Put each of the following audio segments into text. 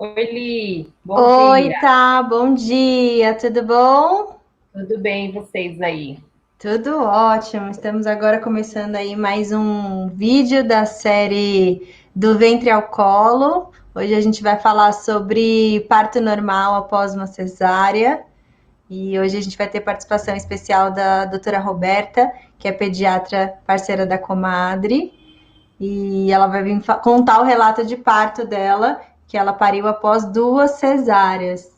Oi, Li. Bom Oi, dia. tá, bom dia, tudo bom? Tudo bem, e vocês aí? Tudo ótimo. Estamos agora começando aí mais um vídeo da série Do Ventre ao Colo. Hoje a gente vai falar sobre parto normal após uma cesárea. E hoje a gente vai ter participação especial da doutora Roberta, que é pediatra parceira da comadre. E ela vai vir contar o relato de parto dela, que ela pariu após duas cesáreas.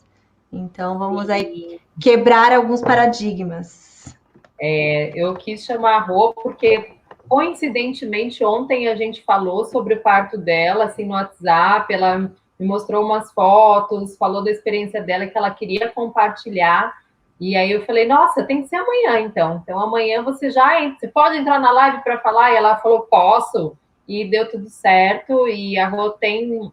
Então vamos aí Sim, quebrar alguns paradigmas. eu quis chamar a Rô porque, coincidentemente, ontem a gente falou sobre o parto dela, assim, no WhatsApp. Ela me mostrou umas fotos, falou da experiência dela que ela queria compartilhar. E aí eu falei, nossa, tem que ser amanhã, então. Então amanhã você já entra, você pode entrar na live para falar? E ela falou, posso. E deu tudo certo. E a Rô tem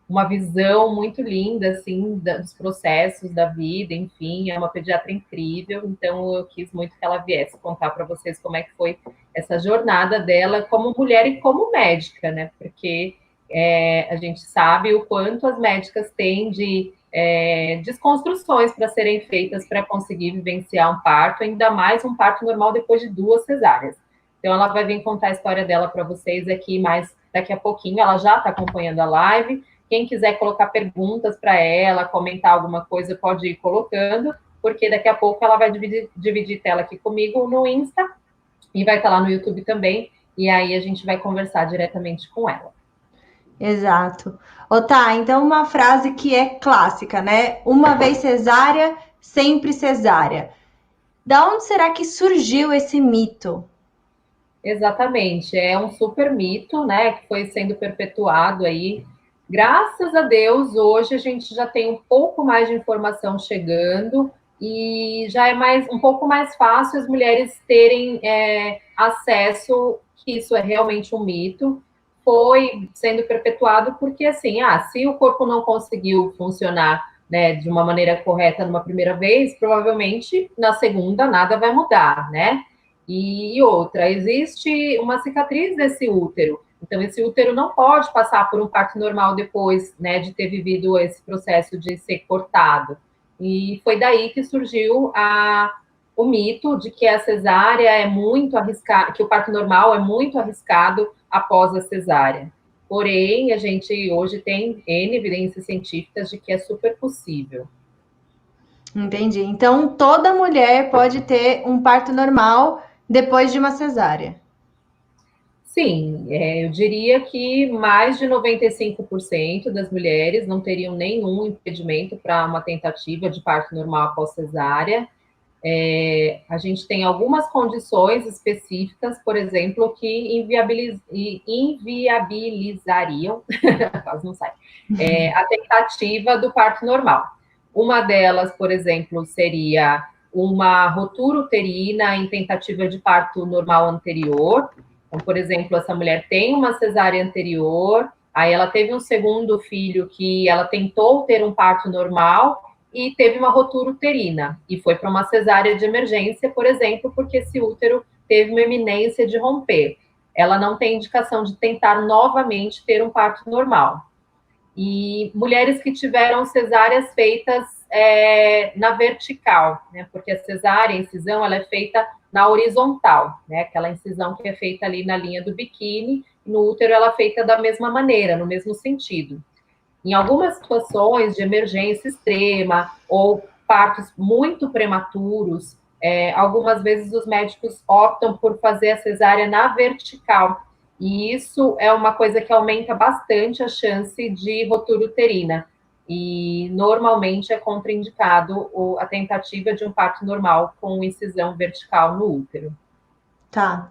uma visão muito linda, assim, dos processos da vida, enfim, é uma pediatra incrível, então eu quis muito que ela viesse contar para vocês como é que foi essa jornada dela como mulher e como médica, né? Porque a gente sabe o quanto as médicas têm de desconstruções para serem feitas para conseguir vivenciar um parto, ainda mais um parto normal depois de duas cesáreas. Então, ela vai vir contar a história dela para vocês aqui mais daqui a pouquinho. Ela já está acompanhando a live. Quem quiser colocar perguntas para ela, comentar alguma coisa, pode ir colocando, porque daqui a pouco ela vai dividir tela aqui comigo no Insta e vai estar lá no YouTube também. E aí a gente vai conversar diretamente com ela. Exato. Ô, tá, então uma frase que é clássica, né? Uma vez cesárea, sempre cesárea. Da onde será que surgiu esse mito? Exatamente, é um super mito, né, que foi sendo perpetuado aí. Graças a Deus, hoje a gente já tem um pouco mais de informação chegando e já é um pouco mais fácil as mulheres terem acesso que isso é realmente um mito. Foi sendo perpetuado porque, assim, se o corpo não conseguiu funcionar, né, de uma maneira correta numa primeira vez, provavelmente na segunda nada vai mudar, né? E outra, existe uma cicatriz desse útero. Então, esse útero não pode passar por um parto normal depois, né, de ter vivido esse processo de ser cortado. E foi daí que surgiu o mito de que a cesárea é muito arriscado, que o parto normal é muito arriscado após a cesárea. Porém, a gente hoje tem N evidências científicas de que é super possível. Entendi. Então toda mulher pode ter um parto normal depois de uma cesárea. Sim, eu diria que mais de 95% das mulheres não teriam nenhum impedimento para uma tentativa de parto normal após cesárea. A gente tem algumas condições específicas, por exemplo, que inviabilizariam, quase não sai, a tentativa do parto normal. Uma delas, por exemplo, seria uma rotura uterina em tentativa de parto normal anterior. Então, por exemplo, essa mulher tem uma cesárea anterior, aí ela teve um segundo filho que ela tentou ter um parto normal e teve uma rotura uterina e foi para uma cesárea de emergência, por exemplo, porque esse útero teve uma iminência de romper. Ela não tem indicação de tentar novamente ter um parto normal. E mulheres que tiveram cesáreas feitas na vertical, né? Porque a cesárea, a incisão, ela é feita na horizontal, né? Aquela incisão que é feita ali na linha do biquíni, no útero ela é feita da mesma maneira, no mesmo sentido. Em algumas situações de emergência extrema ou partos muito prematuros, algumas vezes os médicos optam por fazer a cesárea na vertical. E isso é uma coisa que aumenta bastante a chance de rotura uterina. E normalmente é contraindicado a tentativa de um parto normal com incisão vertical no útero. Tá.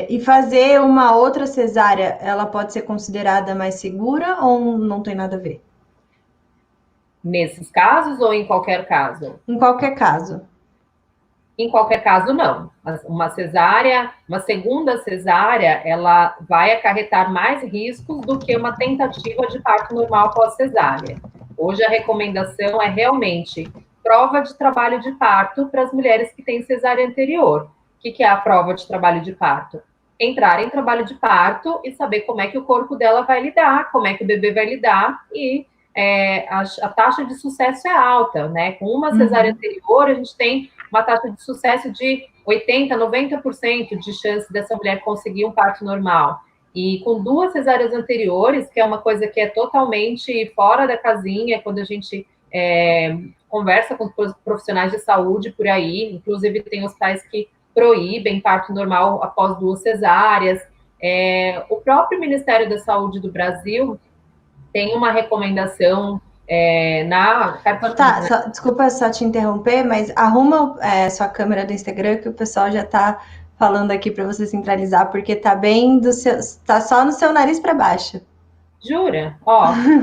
E fazer uma outra cesárea, ela pode ser considerada mais segura ou não tem nada a ver? Nesses casos ou em qualquer caso? Em qualquer caso. Em qualquer caso, não. Uma cesárea, uma segunda cesárea, ela vai acarretar mais riscos do que uma tentativa de parto normal pós-cesárea. Hoje a recomendação é realmente prova de trabalho de parto para as mulheres que têm cesárea anterior. O que é a prova de trabalho de parto? entrar em trabalho de parto e saber como é que o corpo dela vai lidar, como é que o bebê vai lidar, e a taxa de sucesso é alta, né? Com uma cesárea anterior, a gente tem uma taxa de sucesso de 80%, 90% de chance dessa mulher conseguir um parto normal. E com 2 cesáreas anteriores, que é uma coisa que é totalmente fora da casinha, quando a gente conversa com profissionais de saúde por aí, inclusive tem hospitais que proíbem parto normal após 2 cesáreas. O próprio Ministério da Saúde do Brasil tem uma recomendação na... Tá, desculpa só te interromper, mas arruma sua câmera do Instagram que o pessoal já tá falando aqui para você centralizar, porque tá bem tá só no seu nariz para baixo. Jura?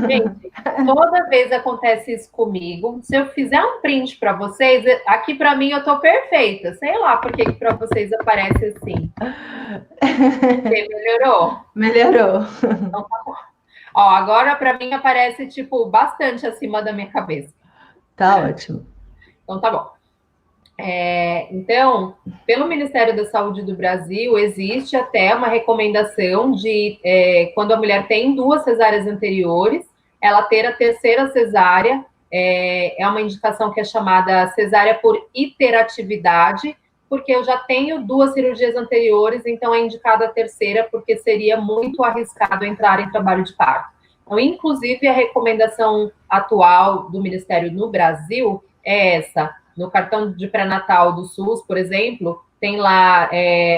Gente, toda vez acontece isso comigo. Se eu fizer um print para vocês, aqui para mim eu tô perfeita. Sei lá por que para vocês aparece assim. Melhorou? Melhorou. Então tá bom. Agora para mim aparece tipo bastante acima da minha cabeça. Tá ótimo. Então tá bom. Então, pelo Ministério da Saúde do Brasil, existe até uma recomendação de, quando a mulher tem 2 cesáreas anteriores, ela ter a terceira cesárea, é uma indicação que é chamada cesárea por iteratividade, porque eu já tenho 2 cirurgias anteriores, então é indicada a terceira, porque seria muito arriscado entrar em trabalho de parto. Então, inclusive, a recomendação atual do Ministério no Brasil é essa. No cartão de pré-natal do SUS, por exemplo, tem lá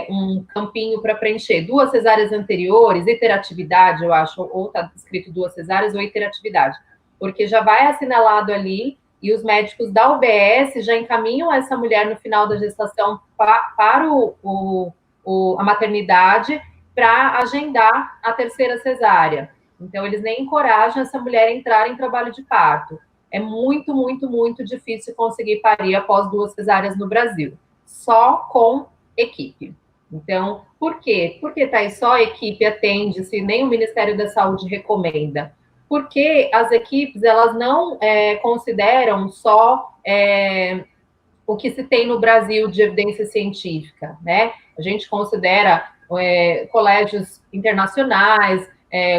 um campinho para preencher 2 cesáreas anteriores, iteratividade, eu acho, ou está escrito 2 cesáreas ou iteratividade, porque já vai assinalado ali e os médicos da UBS já encaminham essa mulher no final da gestação para a maternidade para agendar a terceira cesárea. Então, eles nem encorajam essa mulher a entrar em trabalho de parto. É muito, muito, muito difícil conseguir parir após 2 cesáreas no Brasil. Só com equipe. Então, por quê? Porque, Thaís, só a equipe atende, se nem o Ministério da Saúde recomenda. Porque as equipes, elas não consideram só o que se tem no Brasil de evidência científica, né? A gente considera colégios internacionais,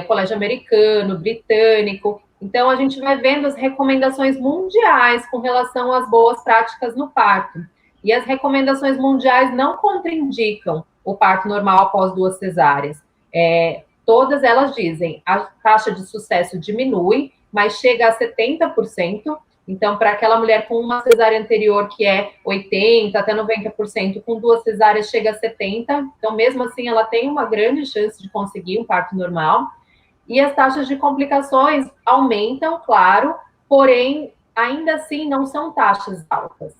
colégio americano, britânico. Então, a gente vai vendo as recomendações mundiais com relação às boas práticas no parto. E as recomendações mundiais não contraindicam o parto normal após 2 cesáreas. Todas elas dizem a taxa de sucesso diminui, mas chega a 70%. Então, para aquela mulher com uma cesárea anterior, que é 80% até 90%, com 2 cesáreas chega a 70%. Então, mesmo assim, ela tem uma grande chance de conseguir um parto normal. E as taxas de complicações aumentam, claro, porém, ainda assim, não são taxas altas.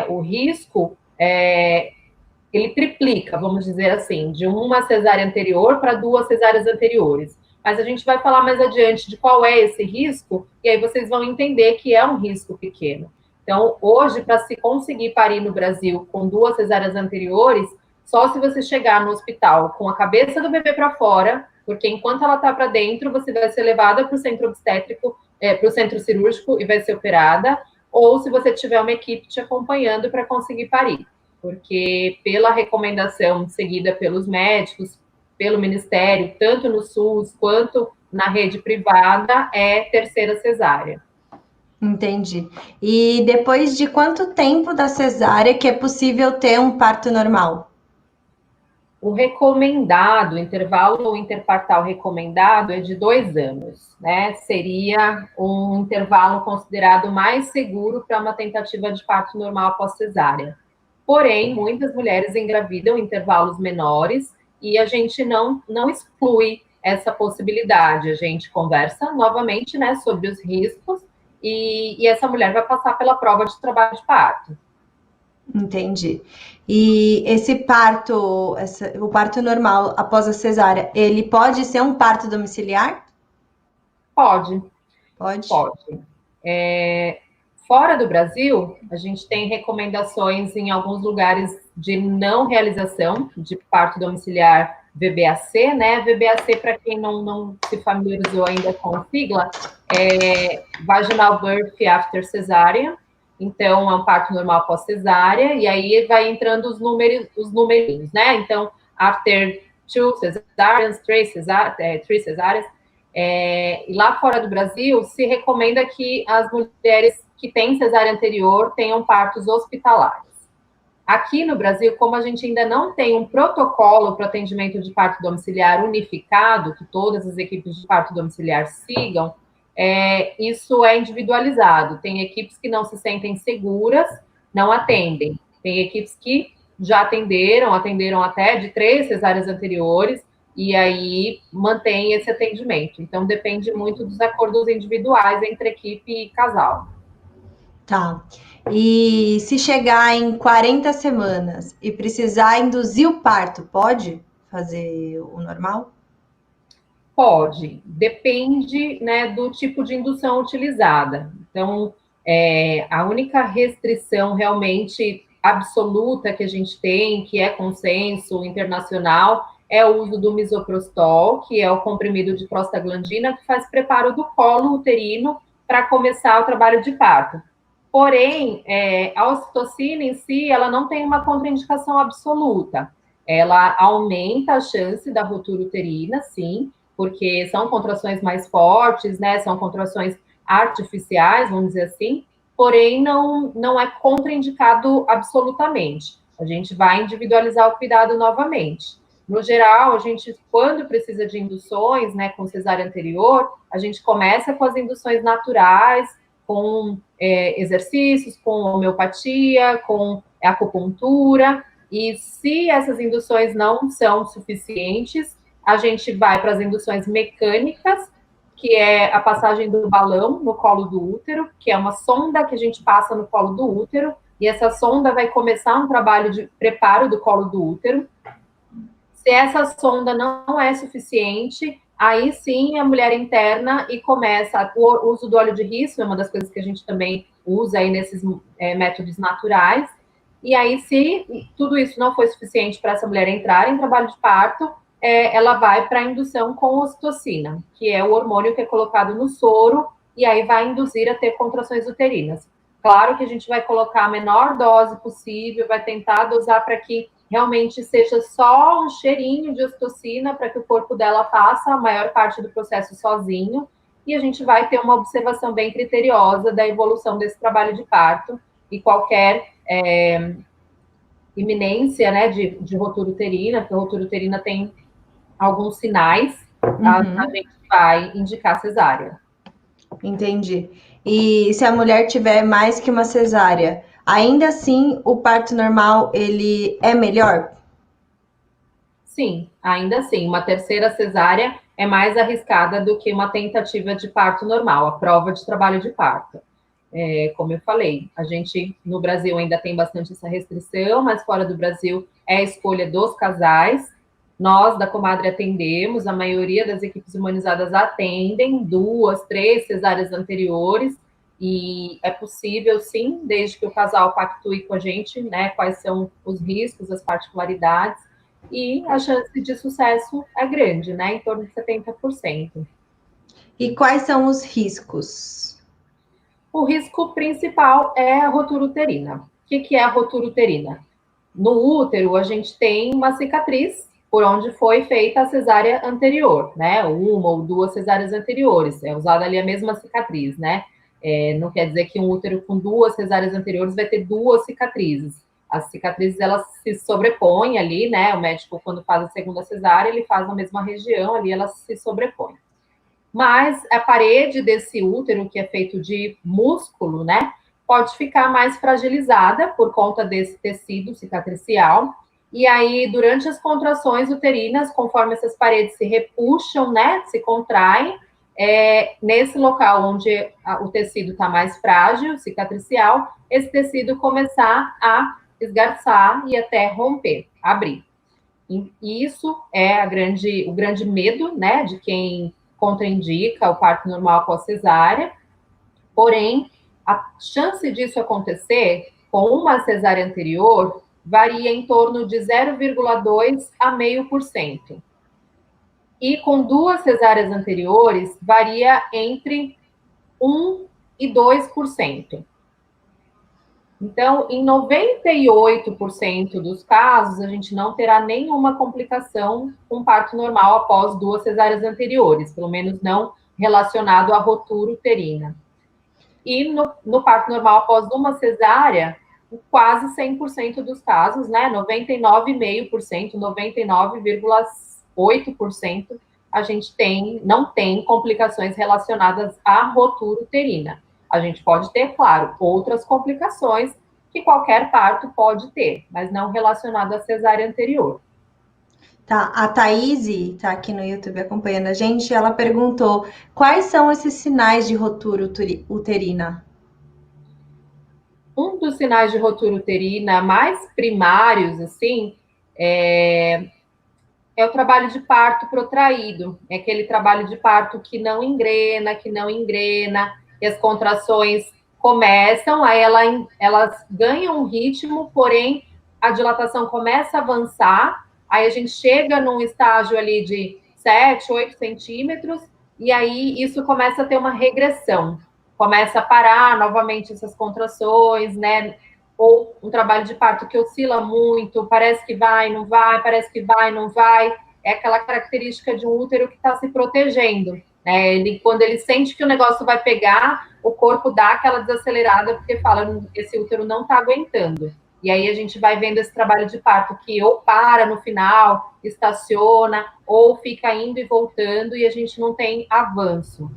O risco, ele triplica, vamos dizer assim, de uma cesárea anterior para 2 cesáreas anteriores. Mas a gente vai falar mais adiante de qual é esse risco, e aí vocês vão entender que é um risco pequeno. Então, hoje, para se conseguir parir no Brasil com 2 cesáreas anteriores, só se você chegar no hospital com a cabeça do bebê para fora, porque enquanto ela está para dentro, você vai ser levada para o centro obstétrico, para o centro cirúrgico e vai ser operada, ou se você tiver uma equipe te acompanhando para conseguir parir. Porque pela recomendação seguida pelos médicos, pelo Ministério, tanto no SUS quanto na rede privada, é terceira cesárea. Entendi. E depois de quanto tempo da cesárea que é possível ter um parto normal? O recomendado, o intervalo interpartal recomendado é de 2 anos, né? Seria um intervalo considerado mais seguro para uma tentativa de parto normal após cesárea. Porém, muitas mulheres engravidam em intervalos menores e a gente não exclui essa possibilidade. A gente conversa novamente, né, sobre os riscos e essa mulher vai passar pela prova de trabalho de parto. Entendi. E esse parto, o parto normal após a cesárea, ele pode ser um parto domiciliar? Pode. Pode. Fora do Brasil, a gente tem recomendações em alguns lugares de não realização de parto domiciliar VBAC, né? VBAC, para quem não se familiarizou ainda com a sigla, é Vaginal Birth After Cesárea. Então, é um parto normal pós cesárea, e aí vai entrando os numerinhos, né? Então, after two cesáreas, three cesáreas. E lá fora do Brasil, se recomenda que as mulheres que têm cesárea anterior tenham partos hospitalares. Aqui no Brasil, como a gente ainda não tem um protocolo para atendimento de parto domiciliar unificado, que todas as equipes de parto domiciliar sigam, isso é individualizado. Tem equipes que não se sentem seguras, não atendem. Tem equipes que já atenderam até de 3 cesáreas anteriores, e aí mantém esse atendimento. Então, depende muito dos acordos individuais entre equipe e casal. Tá. E se chegar em 40 semanas e precisar induzir o parto, pode fazer o normal? Pode, depende, né, do tipo de indução utilizada. Então, a única restrição realmente absoluta que a gente tem, que é consenso internacional, é o uso do misoprostol, que é o comprimido de prostaglandina, que faz preparo do colo uterino para começar o trabalho de parto. Porém, a ocitocina em si, ela não tem uma contraindicação absoluta. Ela aumenta a chance da ruptura uterina, sim, porque são contrações mais fortes, né? São contrações artificiais, vamos dizer assim, porém não é contraindicado absolutamente. A gente vai individualizar o cuidado novamente. No geral, a gente, quando precisa de induções, né, com cesárea anterior, a gente começa com as induções naturais, com exercícios, com homeopatia, com acupuntura, e se essas induções não são suficientes, a gente vai para as induções mecânicas, que é a passagem do balão no colo do útero, que é uma sonda que a gente passa no colo do útero, e essa sonda vai começar um trabalho de preparo do colo do útero. Se essa sonda não é suficiente, aí sim a mulher interna e começa o uso do óleo de rícino, é uma das coisas que a gente também usa aí nesses métodos naturais. E aí, se tudo isso não foi suficiente para essa mulher entrar em trabalho de parto, ela vai para a indução com ocitocina, que é o hormônio que é colocado no soro, e aí vai induzir a ter contrações uterinas. Claro que a gente vai colocar a menor dose possível, vai tentar dosar para que realmente seja só um cheirinho de ocitocina para que o corpo dela faça a maior parte do processo sozinho, e a gente vai ter uma observação bem criteriosa da evolução desse trabalho de parto, e qualquer iminência, né, de ruptura uterina, porque a ruptura uterina tem alguns sinais, a gente vai indicar cesárea. Entendi. E se a mulher tiver mais que uma cesárea, ainda assim o parto normal ele é melhor? Sim, ainda assim, uma terceira cesárea é mais arriscada do que uma tentativa de parto normal, a prova de trabalho de parto. Como eu falei, a gente no Brasil ainda tem bastante essa restrição, mas fora do Brasil é a escolha dos casais. Nós, da Comadre, atendemos, a maioria das equipes humanizadas atendem 2, 3 cesáreas anteriores, e é possível, sim, desde que o casal pactue com a gente, né, quais são os riscos, as particularidades, e a chance de sucesso é grande, né, em torno de 70%. E quais são os riscos? O risco principal é a rotura uterina. O que é a rotura uterina? No útero, a gente tem uma cicatriz por onde foi feita a cesárea anterior, né? Uma ou 2 cesáreas anteriores. É usada ali a mesma cicatriz, né? Não quer dizer que um útero com 2 cesáreas anteriores vai ter 2 cicatrizes. As cicatrizes, elas se sobrepõem ali, né? O médico, quando faz a segunda cesárea, ele faz na mesma região ali, elas se sobrepõem. Mas a parede desse útero, que é feito de músculo, né, pode ficar mais fragilizada por conta desse tecido cicatricial. E aí, durante as contrações uterinas, conforme essas paredes se repuxam, né, se contraem, nesse local onde o tecido está mais frágil, cicatricial, esse tecido começar a esgarçar e até romper, abrir. E isso é o grande medo, né, de quem contraindica o parto normal após cesárea, porém, a chance disso acontecer com uma cesárea anterior varia em torno de 0,2 a 0,5%. E com 2 cesáreas anteriores, varia entre 1 e 2%. Então, em 98% dos casos, a gente não terá nenhuma complicação com parto normal após 2 cesáreas anteriores, pelo menos não relacionado à rotura uterina. E no parto normal após uma cesárea, quase 100% dos casos, né, 99,5%, 99,8%, a gente não tem complicações relacionadas à rotura uterina. A gente pode ter, claro, outras complicações que qualquer parto pode ter, mas não relacionado à cesárea anterior. Tá, a Thaís está aqui no YouTube acompanhando a gente, ela perguntou quais são esses sinais de rotura uterina? Um dos sinais de rotura uterina mais primários, assim, é o trabalho de parto protraído. É aquele trabalho de parto que não engrena, e as contrações começam, aí elas ganham um ritmo, porém a dilatação começa a avançar, aí a gente chega num estágio ali de 7, 8 centímetros, e aí isso começa a ter uma regressão. Começa a parar novamente essas contrações, né? Ou um trabalho de parto que oscila muito, parece que vai, não vai, parece que vai, não vai. É aquela característica de um útero que está se protegendo. Né? Quando ele sente que o negócio vai pegar, o corpo dá aquela desacelerada, porque fala, esse útero não está aguentando. E aí a gente vai vendo esse trabalho de parto que ou para no final, estaciona, ou fica indo e voltando, e a gente não tem avanço.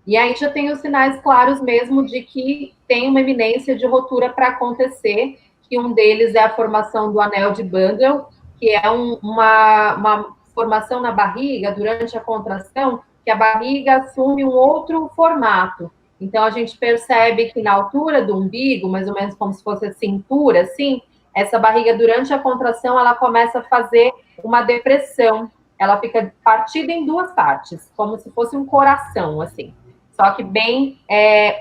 E aí já tem os sinais claros mesmo de que tem uma iminência de rotura para acontecer, que um deles é a formação do anel de Bandel, que é uma formação na barriga durante a contração, que a barriga assume um outro formato. Então a gente percebe que na altura do umbigo, mais ou menos como se fosse a cintura, assim, essa barriga durante a contração ela começa a fazer uma depressão. Ela fica partida em duas partes, como se fosse um coração, assim. Só que bem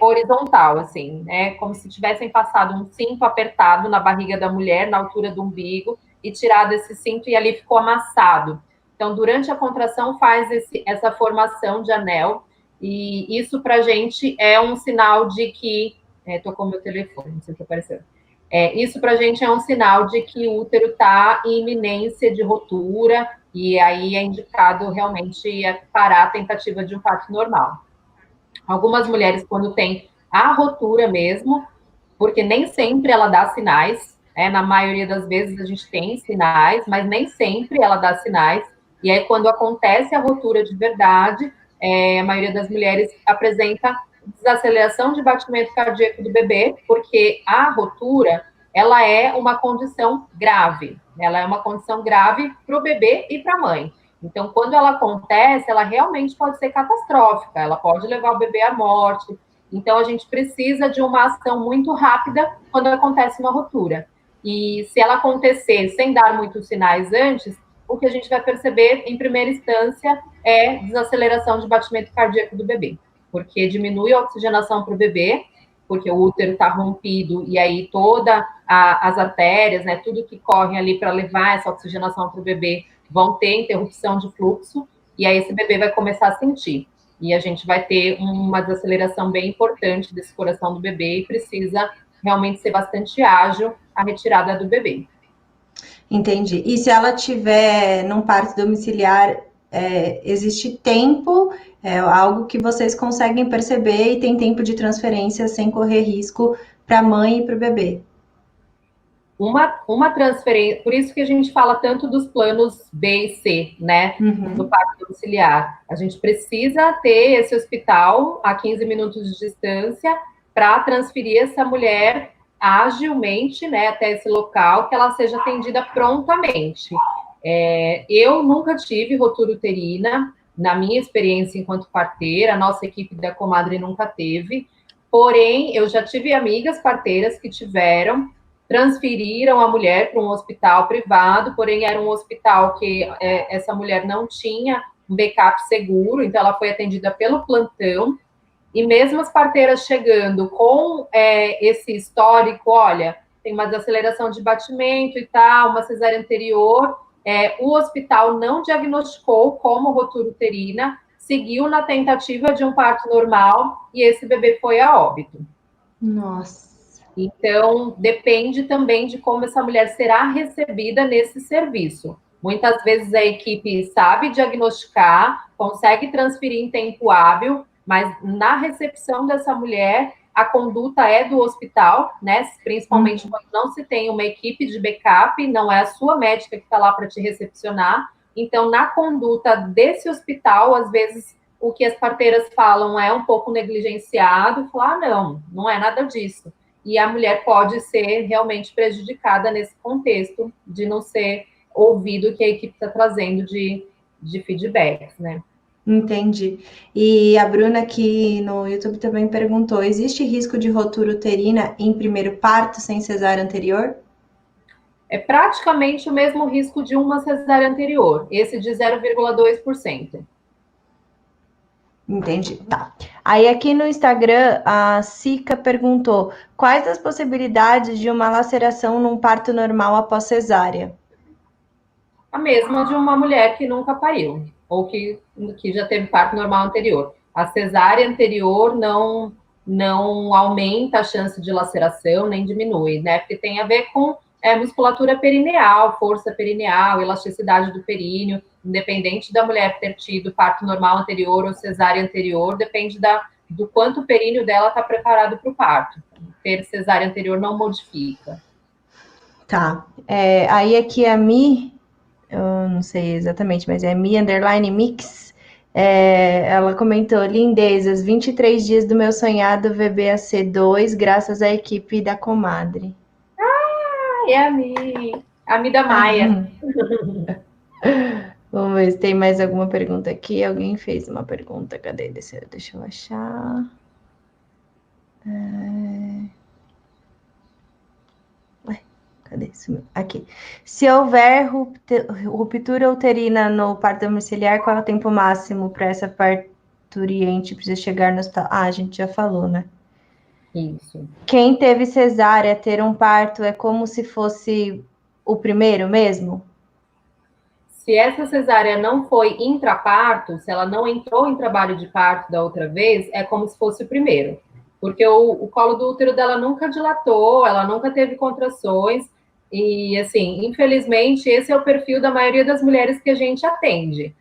horizontal, assim, né? Como se tivessem passado um cinto apertado na barriga da mulher, na altura do umbigo, e tirado esse cinto e ali ficou amassado. Então, durante a contração faz essa formação de anel, e isso para a gente é um sinal de que... tocou meu telefone, não sei se apareceu. Isso para a gente é um sinal de que o útero está em iminência de rotura, e aí é indicado realmente parar a tentativa de um parto normal. Algumas mulheres, quando tem a rotura mesmo, porque nem sempre ela dá sinais, na maioria das vezes a gente tem sinais, mas nem sempre ela dá sinais. E aí, quando acontece a rotura de verdade, a maioria das mulheres apresenta desaceleração de batimento cardíaco do bebê, porque a rotura, ela é uma condição grave. Ela é uma condição grave para o bebê e para a mãe. Então, quando ela acontece, ela realmente pode ser catastrófica, ela pode levar o bebê à morte. Então, a gente precisa de uma ação muito rápida quando acontece uma ruptura. E se ela acontecer sem dar muitos sinais antes, o que a gente vai perceber, em primeira instância, é desaceleração de batimento cardíaco do bebê, porque diminui a oxigenação para o bebê, porque o útero está rompido, e aí todas as artérias, né, tudo que corre ali para levar essa oxigenação para o bebê, vão ter interrupção de fluxo, e aí esse bebê vai começar a sentir. E a gente vai ter uma desaceleração bem importante desse coração do bebê e precisa realmente ser bastante ágil a retirada do bebê. Entendi. E se ela tiver num parto domiciliar, existe tempo, algo que vocês conseguem perceber e tem tempo de transferência sem correr risco para a mãe e para o bebê? Uma transferência, por isso que a gente fala tanto dos planos B e C, né, do parto domiciliar. A gente precisa ter esse hospital a 15 minutos de distância para transferir essa mulher agilmente, né, até esse local, que ela seja atendida prontamente. Eu nunca tive rotura uterina, na minha experiência enquanto parteira, a nossa equipe da Comadre nunca teve, porém, eu já tive amigas parteiras que tiveram, transferiram a mulher para um hospital privado, porém era um hospital que essa mulher não tinha um backup seguro, então ela foi atendida pelo plantão, e mesmo as parteiras chegando com esse histórico, olha, tem uma desaceleração de batimento e tal, uma cesárea anterior, o hospital não diagnosticou como rotura uterina, seguiu na tentativa de um parto normal, e esse bebê foi a óbito. Nossa. Então, depende também de como essa mulher será recebida nesse serviço. Muitas vezes a equipe sabe diagnosticar, consegue transferir em tempo hábil, mas na recepção dessa mulher, a conduta é do hospital, né? Principalmente quando não se tem uma equipe de backup, não é a sua médica que está lá para te recepcionar. Então, na conduta desse hospital, às vezes o que as parteiras falam é um pouco negligenciado, falar, não, não é nada disso. E a mulher pode ser realmente prejudicada nesse contexto de não ser ouvido o que a equipe está trazendo de feedbacks, né? Entendi. E a Bruna aqui no YouTube também perguntou: existe risco de rotura uterina em primeiro parto sem cesárea anterior? É praticamente o mesmo risco de uma cesárea anterior, esse de 0,2%. Entendi, tá. Aí aqui no Instagram, a Sica perguntou: quais as possibilidades de uma laceração num parto normal após cesárea? A mesma de uma mulher que nunca pariu, ou que já teve parto normal anterior. A cesárea anterior não aumenta a chance de laceração, nem diminui, né? Porque tem a ver com musculatura perineal, força perineal, elasticidade do períneo, independente da mulher ter tido parto normal anterior ou cesárea anterior, depende do quanto o períneo dela está preparado para o parto. Ter cesárea anterior não modifica. Tá. Aí aqui a Mi, eu não sei exatamente, mas é Mi underline Mix. Ela comentou: lindezas, 23 dias do meu sonhado VBAC2, graças à equipe da comadre. É a Mi da Maia. Vamos ver se tem mais alguma pergunta aqui. Alguém fez uma pergunta. Cadê? Deixa eu achar. Cadê isso? Aqui. Se houver ruptura uterina no parto domiciliar, qual é o tempo máximo para essa parturiente precisa chegar no hospital? Ah, a gente já falou, né? Isso. Quem teve cesárea ter um parto é como se fosse o primeiro mesmo? Se essa cesárea não foi intraparto, se ela não entrou em trabalho de parto da outra vez, é como se fosse o primeiro. Porque o colo do útero dela nunca dilatou, ela nunca teve contrações. E, assim, infelizmente, esse é o perfil da maioria das mulheres que a gente atende,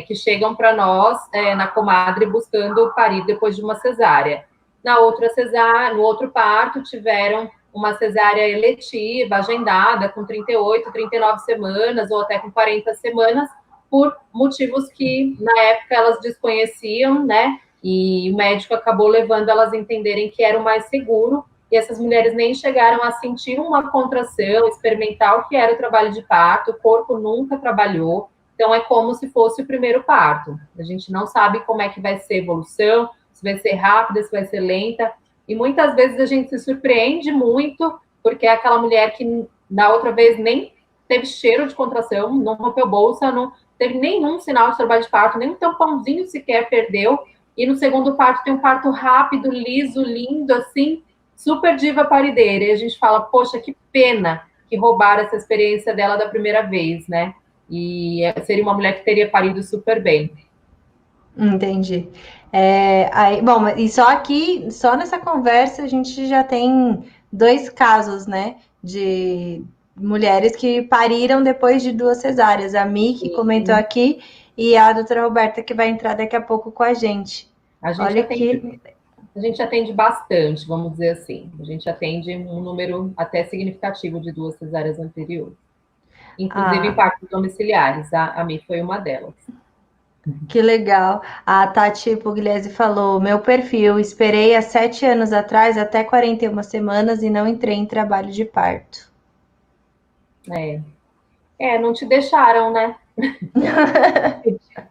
que chegam para nós na comadre buscando parir depois de uma cesárea. Na outra cesárea, no outro parto, tiveram uma cesárea eletiva, agendada, com 38, 39 semanas, ou até com 40 semanas, por motivos que, na época, elas desconheciam, né? E o médico acabou levando elas a entenderem que era o mais seguro, e essas mulheres nem chegaram a sentir uma contração, experimentar o que era o trabalho de parto, o corpo nunca trabalhou, então é como se fosse o primeiro parto. A gente não sabe como é que vai ser a evolução, se vai ser rápida, se vai ser lenta, e muitas vezes a gente se surpreende muito, porque é aquela mulher que na outra vez nem teve cheiro de contração, não rompeu bolsa, não teve nenhum sinal de trabalho de parto, nem um tampãozinho sequer perdeu. E no segundo parto tem um parto rápido, liso, lindo, assim, super diva parideira. E a gente fala, poxa, que pena que roubaram essa experiência dela da primeira vez, né? E seria uma mulher que teria parido super bem. Entendi. Bom, e só aqui, só nessa conversa, a gente já tem 2 casos, né? De mulheres que pariram depois de 2 cesáreas. A Mi, que comentou aqui, e a doutora Roberta, que vai entrar daqui a pouco com a gente. Olha que. A gente atende bastante, vamos dizer assim. A gente atende um número até significativo de 2 cesáreas anteriores. Inclusive em partos domiciliares. A Mi foi uma delas. Que legal. A Tati Pugliese falou: meu perfil, esperei há 7 anos atrás até 41 semanas e não entrei em trabalho de parto. Não te deixaram, né?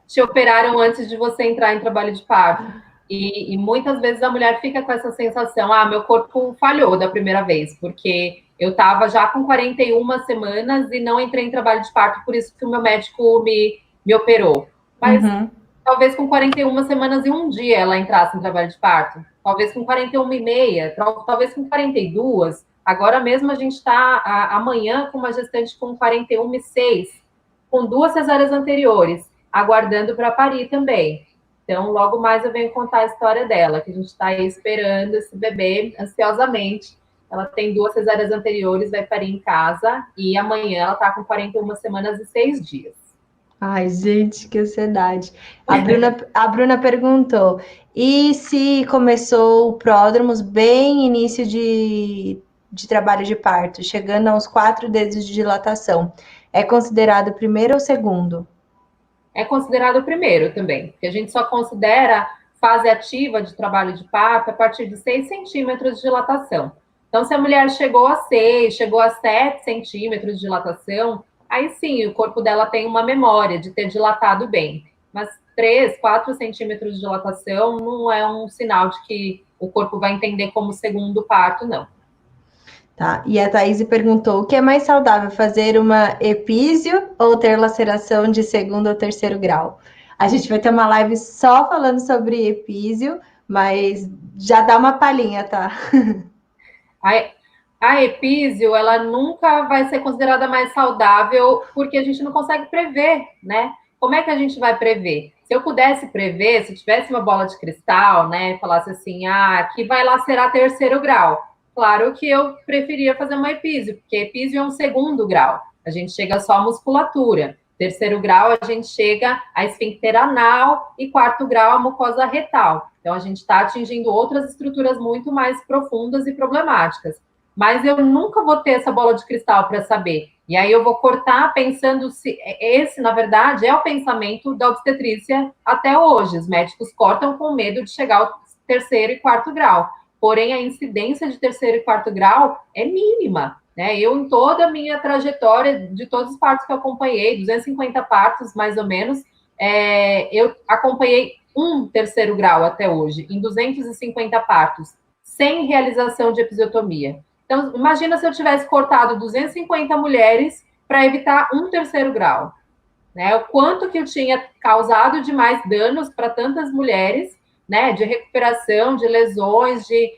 Te operaram antes de você entrar em trabalho de parto. E muitas vezes a mulher fica com essa sensação: meu corpo falhou da primeira vez, porque eu estava já com 41 semanas e não entrei em trabalho de parto, por isso que o meu médico me operou. Mas talvez com 41 semanas e um dia ela entrasse em trabalho de parto. Talvez com 41 e meia, talvez com 42. Agora mesmo a gente está amanhã com uma gestante com 41 e 6, com 2 cesáreas anteriores, aguardando para parir também. Então, logo mais eu venho contar a história dela, que a gente está aí esperando esse bebê ansiosamente. ela tem 2 cesáreas anteriores, vai parir em casa, e amanhã ela está com 41 semanas e 6 dias. Ai, gente, que ansiedade. A Bruna perguntou, e se começou o pródromos bem início de trabalho de parto, chegando aos 4 dedos de dilatação, é considerado primeiro ou segundo? É considerado o primeiro também, porque a gente só considera fase ativa de trabalho de parto a partir de 6 centímetros de dilatação. Então, se a mulher chegou a 6, chegou a 7 centímetros de dilatação, aí sim, o corpo dela tem uma memória de ter dilatado bem. Mas 3, 4 centímetros de dilatação não é um sinal de que o corpo vai entender como segundo parto, não. Tá? E a Thaís perguntou, o que é mais saudável, fazer uma epísio ou ter laceração de segundo ou terceiro grau? A gente vai ter uma live só falando sobre epísio, mas já dá uma palhinha, tá? A epísio, ela nunca vai ser considerada mais saudável porque a gente não consegue prever, né? Como é que a gente vai prever? Se eu pudesse prever, se tivesse uma bola de cristal, né, falasse assim, aqui vai lacerar terceiro grau. Claro que eu preferia fazer uma epísio, porque epísio é um segundo grau. A gente chega só à musculatura. Terceiro grau, a gente chega à esfíncter anal e quarto grau, a mucosa retal. Então, a gente está atingindo outras estruturas muito mais profundas e problemáticas. Mas eu nunca vou ter essa bola de cristal para saber. E aí eu vou cortar pensando se esse, na verdade, é o pensamento da obstetrícia até hoje. Os médicos cortam com medo de chegar ao terceiro e quarto grau. Porém, a incidência de terceiro e quarto grau é mínima. Né? Eu, em toda a minha trajetória, de todos os partos que eu acompanhei, 250 partos mais ou menos, eu acompanhei um terceiro grau até hoje, em 250 partos, sem realização de episiotomia. Então, imagina se eu tivesse cortado 250 mulheres para evitar um terceiro grau. Né? O quanto que eu tinha causado de mais danos para tantas mulheres, né? De recuperação, de lesões, de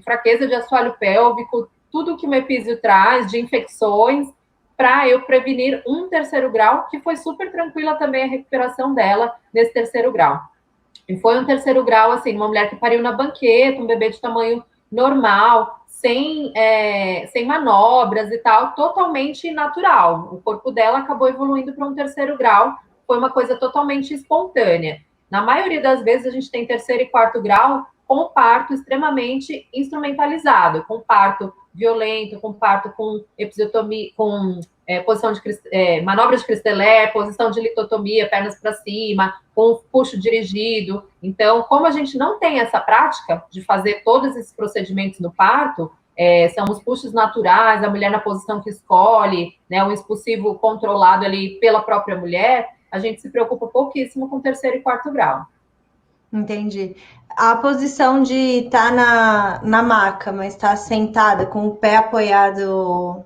fraqueza de assoalho pélvico, tudo que o epísio traz, de infecções, para eu prevenir um terceiro grau, que foi super tranquila também a recuperação dela nesse terceiro grau. E foi um terceiro grau, assim, uma mulher que pariu na banqueta, um bebê de tamanho normal, sem manobras e tal, totalmente natural. O corpo dela acabou evoluindo para um terceiro grau, foi uma coisa totalmente espontânea. Na maioria das vezes, a gente tem terceiro e quarto grau com parto extremamente instrumentalizado, com parto violento, com parto com episiotomia, com posição de manobra de Christeler, posição de litotomia, pernas para cima, com puxo dirigido. Então, como a gente não tem essa prática de fazer todos esses procedimentos no parto, são os puxos naturais, a mulher na posição que escolhe, né, um expulsivo controlado ali pela própria mulher, a gente se preocupa pouquíssimo com terceiro e quarto grau. Entendi. A posição de estar na maca, mas estar sentada com o pé apoiado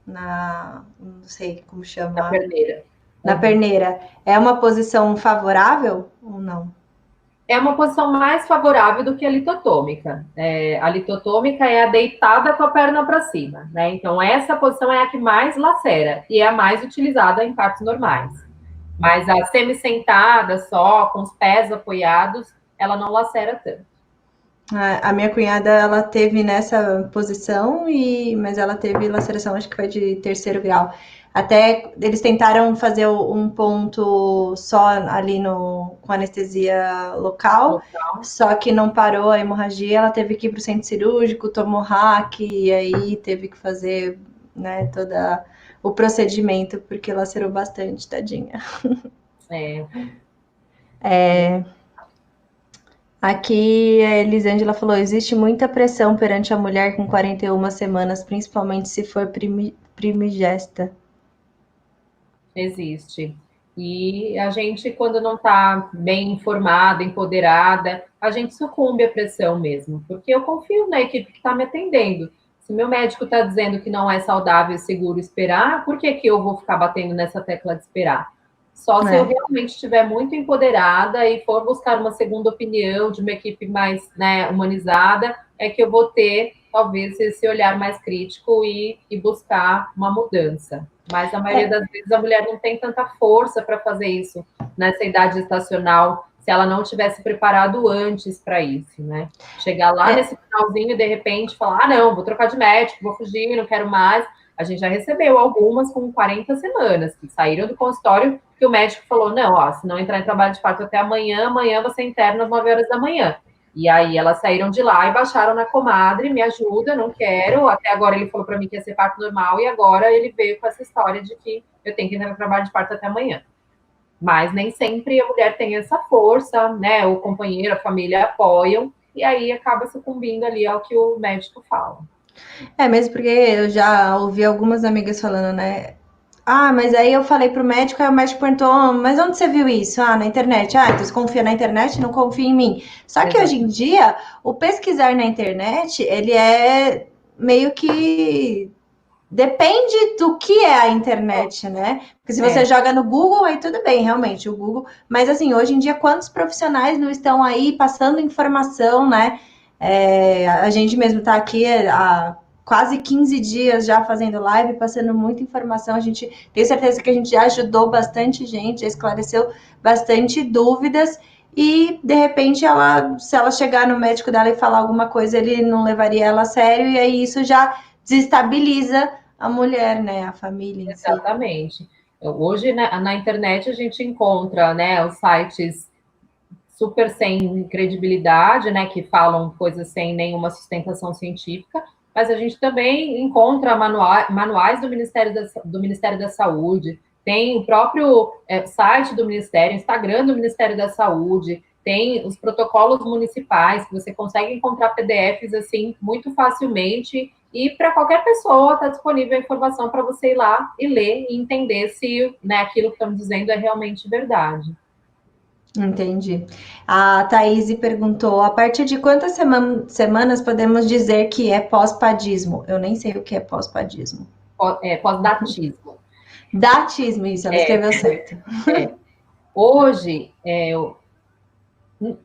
não sei como chama. Na perneira. Na perneira. É uma posição favorável ou não? É uma posição mais favorável do que a litotômica. A litotômica é a deitada com a perna para cima, né? Então, essa posição é a que mais lacera e é a mais utilizada em partos normais. Mas a semi-sentada só, com os pés apoiados, ela não lacera tanto. A minha cunhada, ela teve nessa posição, mas ela teve laceração, acho que foi de terceiro grau. Até eles tentaram fazer um ponto só ali com anestesia local, só que não parou a hemorragia, ela teve que ir para o centro cirúrgico, tomou hack, e aí teve que fazer, né, todo o procedimento, porque lacerou bastante, tadinha. Aqui a Elisângela falou, existe muita pressão perante a mulher com 41 semanas, principalmente se for primigesta. Existe. E a gente, quando não está bem informada, empoderada, a gente sucumbe à pressão mesmo, porque eu confio na equipe que está me atendendo. Se meu médico está dizendo que não é saudável e seguro esperar, por que eu vou ficar batendo nessa tecla de esperar? Só se eu realmente estiver muito empoderada e for buscar uma segunda opinião de uma equipe mais, né, humanizada, é que eu vou ter, talvez, esse olhar mais crítico e buscar uma mudança. Mas a maioria das vezes a mulher não tem tanta força para fazer isso nessa idade gestacional se ela não tivesse preparado antes para isso, né? Chegar lá nesse finalzinho e, de repente, falar, ah, não, vou trocar de médico, vou fugir, não quero mais. A gente já recebeu algumas com 40 semanas, que saíram do consultório, que o médico falou, não, ó, se não entrar em trabalho de parto até amanhã você interna às 9 horas da manhã. E aí elas saíram de lá e baixaram na comadre, me ajuda, não quero. Até agora ele falou para mim que ia ser parto normal, e agora ele veio com essa história de que eu tenho que entrar no trabalho de parto até amanhã. Mas nem sempre a mulher tem essa força, né? O companheiro, a família apoiam, e aí acaba sucumbindo ali ao que o médico fala. Mesmo porque eu já ouvi algumas amigas falando, né? Ah, mas aí eu falei pro médico, aí o médico perguntou, mas onde você viu isso? Ah, na internet. Ah, então você confia na internet, não confia em mim. Só que hoje em dia, o pesquisar na internet, ele é meio que depende do que é a internet, né? Porque se você joga no Google, aí tudo bem, realmente, o Google. Mas assim, hoje em dia, quantos profissionais não estão aí passando informação, né? A gente mesmo está aqui há quase 15 dias já fazendo live, passando muita informação. A gente tem certeza que a gente já ajudou bastante gente, já esclareceu bastante dúvidas. E de repente, se ela chegar no médico dela e falar alguma coisa, ele não levaria ela a sério, e aí isso já desestabiliza a mulher, né, a família em si. Exatamente. Hoje, na internet, a gente encontra, né, os sites super sem credibilidade, né, que falam coisas sem nenhuma sustentação científica, mas a gente também encontra manuais do Ministério da Saúde, tem o próprio site do Ministério, Instagram do Ministério da Saúde, tem os protocolos municipais, que você consegue encontrar PDFs assim muito facilmente, e para qualquer pessoa está disponível a informação para você ir lá e ler e entender se, né, aquilo que estamos dizendo é realmente verdade. Entendi. A Thaís perguntou, a partir de quantas semanas podemos dizer que é pós-padismo? Eu nem sei o que é pós-padismo. Pós-datismo. Datismo, isso, ela escreveu certo. Hoje,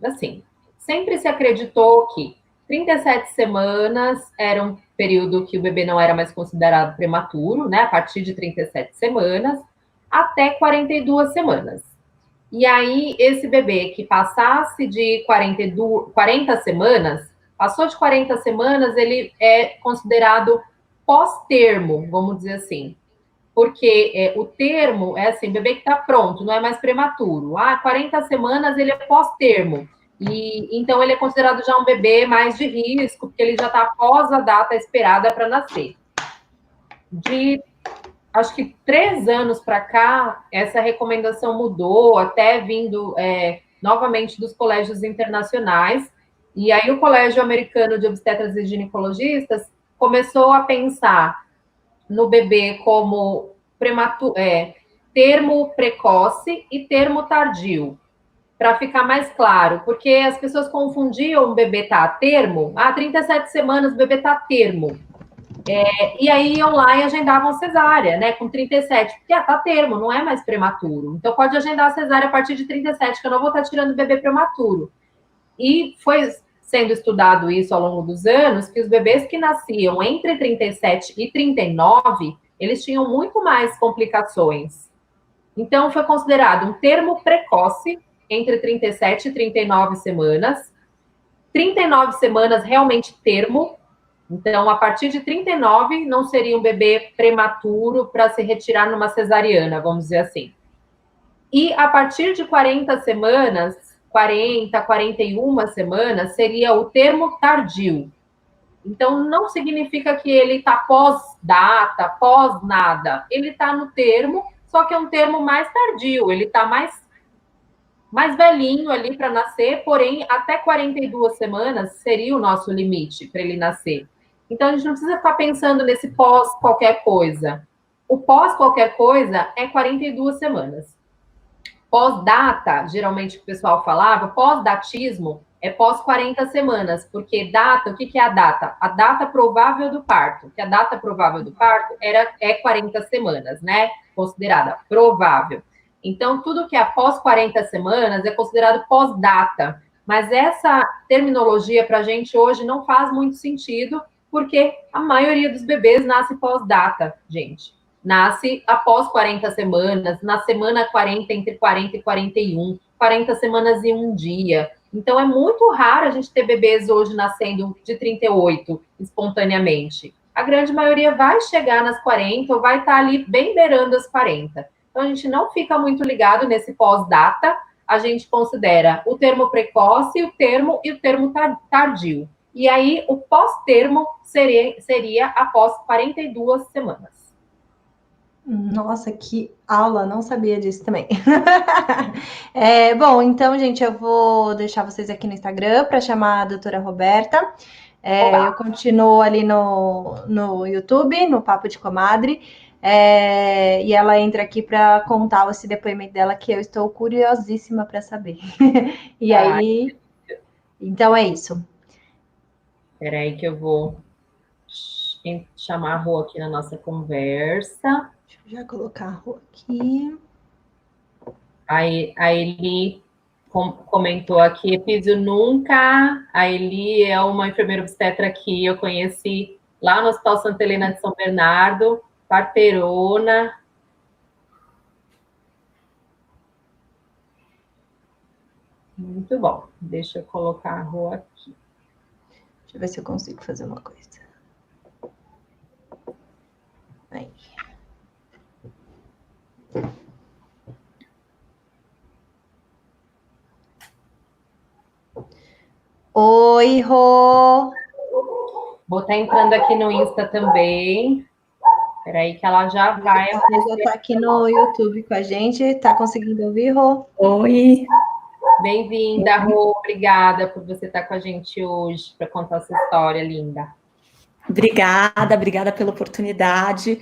assim, sempre se acreditou que 37 semanas era um período que o bebê não era mais considerado prematuro, né? A partir de 37 semanas, até 42 semanas. E aí, esse bebê que passasse de 40 semanas, passou de 40 semanas, ele é considerado pós-termo, vamos dizer assim. Porque o termo é assim, bebê que está pronto, não é mais prematuro. 40 semanas ele é pós-termo. E então ele é considerado já um bebê mais de risco, porque ele já está após a data esperada para nascer. De acho que 3 anos para cá, essa recomendação mudou, até vindo novamente dos colégios internacionais. E aí o Colégio Americano de Obstetras e Ginecologistas começou a pensar no bebê como termo precoce e termo tardio, para ficar mais claro, porque as pessoas confundiam o bebê tá a termo, 37 semanas o bebê tá a termo. E aí iam lá e agendavam cesárea, né, com 37, porque tá a termo, não é mais prematuro. Então pode agendar a cesárea a partir de 37, que eu não vou estar tirando o bebê prematuro. E foi sendo estudado isso ao longo dos anos, que os bebês que nasciam entre 37 e 39, eles tinham muito mais complicações. Então, foi considerado um termo precoce entre 37 e 39 semanas. 39 semanas realmente termo. Então, a partir de 39, não seria um bebê prematuro para se retirar numa cesariana, vamos dizer assim. E a partir de 40 semanas, 40, 41 semanas, seria o termo tardio. Então, não significa que ele está pós-data, pós-nada. Ele está no termo, só que é um termo mais tardio. Ele está mais velhinho ali para nascer, porém, até 42 semanas seria o nosso limite para ele nascer. Então, a gente não precisa ficar pensando nesse pós qualquer coisa. O pós qualquer coisa é 42 semanas. Pós-data, geralmente o pessoal falava, pós-datismo é pós 40 semanas, porque data, o que é a data? A data provável do parto, que a data provável do parto é 40 semanas, né? Considerada provável. Então, tudo que é após 40 semanas é considerado pós-data. Mas essa terminologia para a gente hoje não faz muito sentido, porque a maioria dos bebês nasce pós-data, gente. Nasce após 40 semanas, na semana 40, entre 40 e 41. 40 semanas e 1 dia. Então, é muito raro a gente ter bebês hoje nascendo de 38 espontaneamente. A grande maioria vai chegar nas 40 ou vai estar ali bem beirando as 40. Então, a gente não fica muito ligado nesse pós-data. A gente considera o termo precoce e o termo tardio. E aí, o pós-termo seria após 42 semanas. Nossa, que aula, não sabia disso também. Bom, então, gente, eu vou deixar vocês aqui no Instagram para chamar a doutora Roberta. Eu continuo ali no YouTube, no Papo de Comadre, e ela entra aqui para contar esse depoimento dela, que eu estou curiosíssima para saber. E aí, então é isso. Espera aí que eu vou chamar a Rô aqui na nossa conversa. Deixa eu já colocar a Rô aqui. A Eli comentou aqui, Epísio nunca. A Eli é uma enfermeira obstetra que eu conheci lá no Hospital Santa Helena de São Bernardo, parteirona. Muito bom. Deixa eu colocar a Rô aqui. Deixa eu ver se eu consigo fazer uma coisa. Aí. Oi, Rô! Vou estar entrando aqui no Insta também. Espera aí que ela já vai. Ela já está aqui no YouTube com a gente. Está conseguindo ouvir, Rô? Oi! Bem-vinda, Rô. Obrigada por você estar com a gente hoje para contar essa história linda. Obrigada pela oportunidade.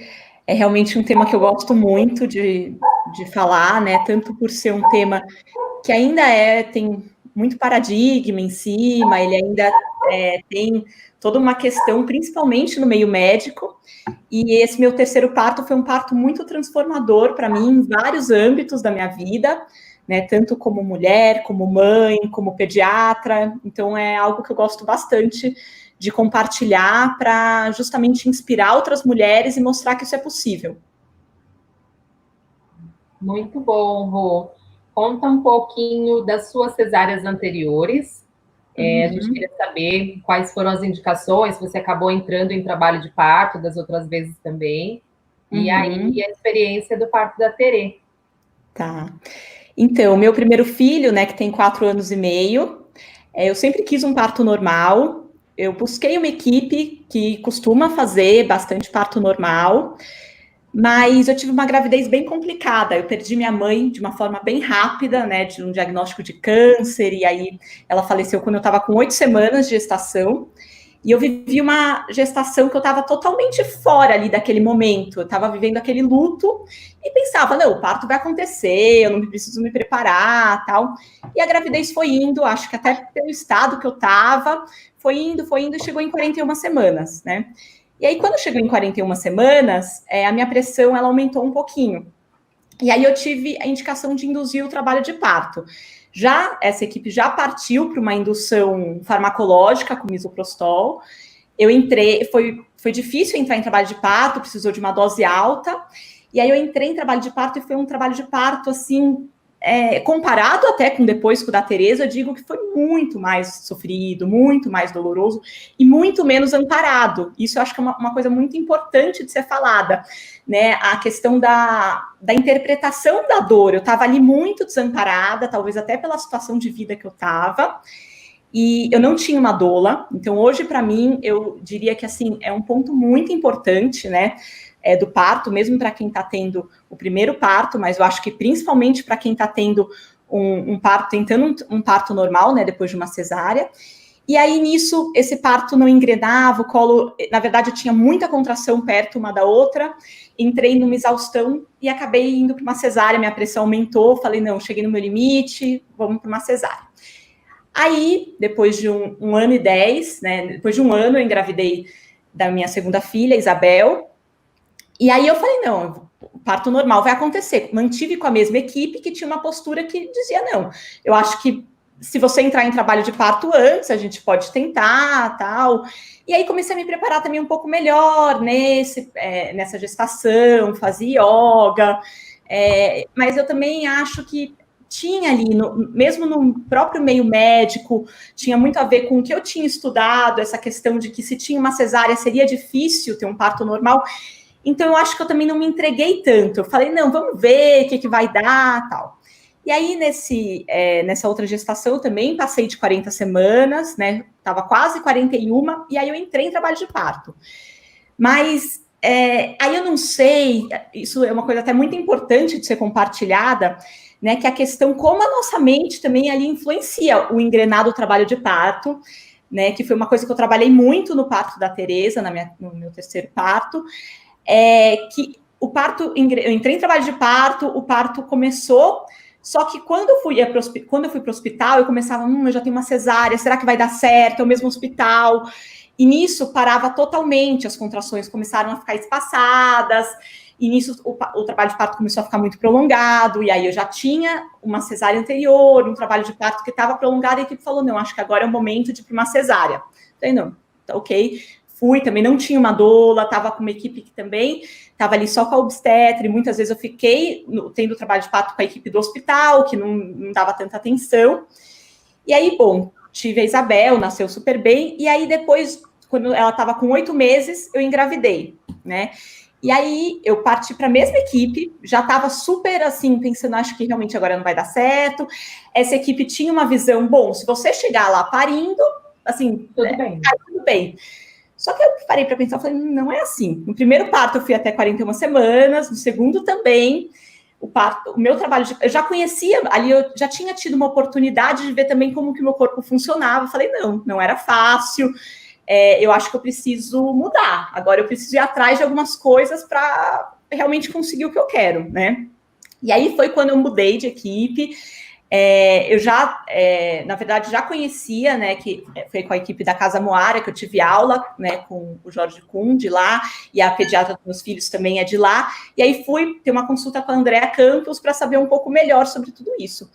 É realmente um tema que eu gosto muito de falar, né? Tanto por ser um tema que ainda tem muito paradigma em cima, ele ainda tem toda uma questão, principalmente no meio médico. E esse meu terceiro parto foi um parto muito transformador para mim em vários âmbitos da minha vida, né? Tanto como mulher, como mãe, como pediatra. Então é algo que eu gosto bastante de compartilhar para justamente inspirar outras mulheres e mostrar que isso é possível. Muito bom, Rô. Conta um pouquinho das suas cesáreas anteriores. A gente queria saber quais foram as indicações, se você acabou entrando em trabalho de parto das outras vezes também. E aí, a experiência do parto da Terê. Tá. Então, meu primeiro filho, né, que tem 4 anos e meio, eu sempre quis um parto normal. Eu busquei uma equipe que costuma fazer bastante parto normal, mas eu tive uma gravidez bem complicada. Eu perdi minha mãe de uma forma bem rápida, né, de um diagnóstico de câncer, e aí ela faleceu quando eu estava com 8 semanas de gestação. E eu vivi uma gestação que eu estava totalmente fora ali daquele momento. Eu estava vivendo aquele luto e pensava, não, o parto vai acontecer, eu não preciso me preparar, tal. E a gravidez foi indo, acho que até pelo estado que eu estava, foi indo e chegou em 41 semanas, né? E aí, quando chegou em 41 semanas, a minha pressão, ela aumentou um pouquinho. E aí eu tive a indicação de induzir o trabalho de parto. Já essa equipe já partiu para uma indução farmacológica com misoprostol. Eu entrei, foi difícil entrar em trabalho de parto, precisou de uma dose alta. E aí eu entrei em trabalho de parto e foi um trabalho de parto, assim, comparado até com depois com o da Tereza, eu digo que foi muito mais sofrido, muito mais doloroso e muito menos amparado. Isso eu acho que é uma coisa muito importante de ser falada, né? A questão da interpretação da dor. Eu estava ali muito desamparada, talvez até pela situação de vida que eu estava, e eu não tinha uma doula. Então, hoje, para mim, eu diria que, assim, é um ponto muito importante, né? Do parto, mesmo para quem está tendo o primeiro parto, mas eu acho que principalmente para quem está tendo um parto, tentando um parto normal, né, depois de uma cesárea. E aí, nisso, esse parto não engrenava, o colo, na verdade, eu tinha muita contração perto uma da outra, entrei numa exaustão e acabei indo para uma cesárea, minha pressão aumentou, falei, não, cheguei no meu limite, vamos para uma cesárea. Aí, depois de um ano e 10, né, depois de um ano, eu engravidei da minha segunda filha, Isabel. E aí eu falei, não, o parto normal vai acontecer. Mantive com a mesma equipe que tinha uma postura que dizia, não, eu acho que se você entrar em trabalho de parto antes, a gente pode tentar, tal. E aí comecei a me preparar também um pouco melhor nessa gestação, fazia yoga. Mas eu também acho que tinha ali, mesmo no próprio meio médico, tinha muito a ver com o que eu tinha estudado, essa questão de que se tinha uma cesárea seria difícil ter um parto normal. Então, eu acho que eu também não me entreguei tanto. Eu falei, não, vamos ver o que vai dar, tal. E aí, nessa outra gestação, eu também passei de 40 semanas, né? Estava quase 41, e aí eu entrei em trabalho de parto. Mas aí eu não sei, isso é uma coisa até muito importante de ser compartilhada, né? Que a questão como a nossa mente também ali influencia o engrenado trabalho de parto, né? Que foi uma coisa que eu trabalhei muito no parto da Tereza, no meu terceiro parto. Que o parto, eu entrei em trabalho de parto, o parto começou, só que quando eu fui para o hospital, eu começava, eu já tenho uma cesárea, será que vai dar certo? É o mesmo hospital. E nisso parava totalmente, as contrações começaram a ficar espaçadas, e nisso o trabalho de parto começou a ficar muito prolongado, e aí eu já tinha uma cesárea anterior, um trabalho de parto que estava prolongado, e a equipe falou, não, acho que agora é o momento de ir para uma cesárea. Falei, não, tá ok. Fui, também não tinha uma doula, estava com uma equipe que também estava ali só com a obstetra, e muitas vezes eu fiquei tendo trabalho de parto com a equipe do hospital, que não dava tanta atenção. E aí, bom, tive a Isabel, nasceu super bem, e aí depois, quando ela estava com 8 meses, eu engravidei, né? E aí eu parti para a mesma equipe, já estava super assim, pensando, acho que realmente agora não vai dar certo. Essa equipe tinha uma visão, bom, se você chegar lá parindo, assim, tudo bem. Tudo bem. Só que eu parei para pensar, falei, não é assim. No primeiro parto eu fui até 41 semanas, no segundo também. O meu trabalho, eu já conhecia, ali eu já tinha tido uma oportunidade de ver também como que o meu corpo funcionava. Eu falei, não era fácil, eu acho que eu preciso mudar. Agora eu preciso ir atrás de algumas coisas para realmente conseguir o que eu quero, né? E aí foi quando eu mudei de equipe. Eu já, na verdade, já conhecia, né, que foi com a equipe da Casa Moara que eu tive aula, né, com o Jorge Kuhn de lá, e a pediatra dos meus filhos também é de lá, e aí fui ter uma consulta com a Andréa Campos para saber um pouco melhor sobre tudo isso.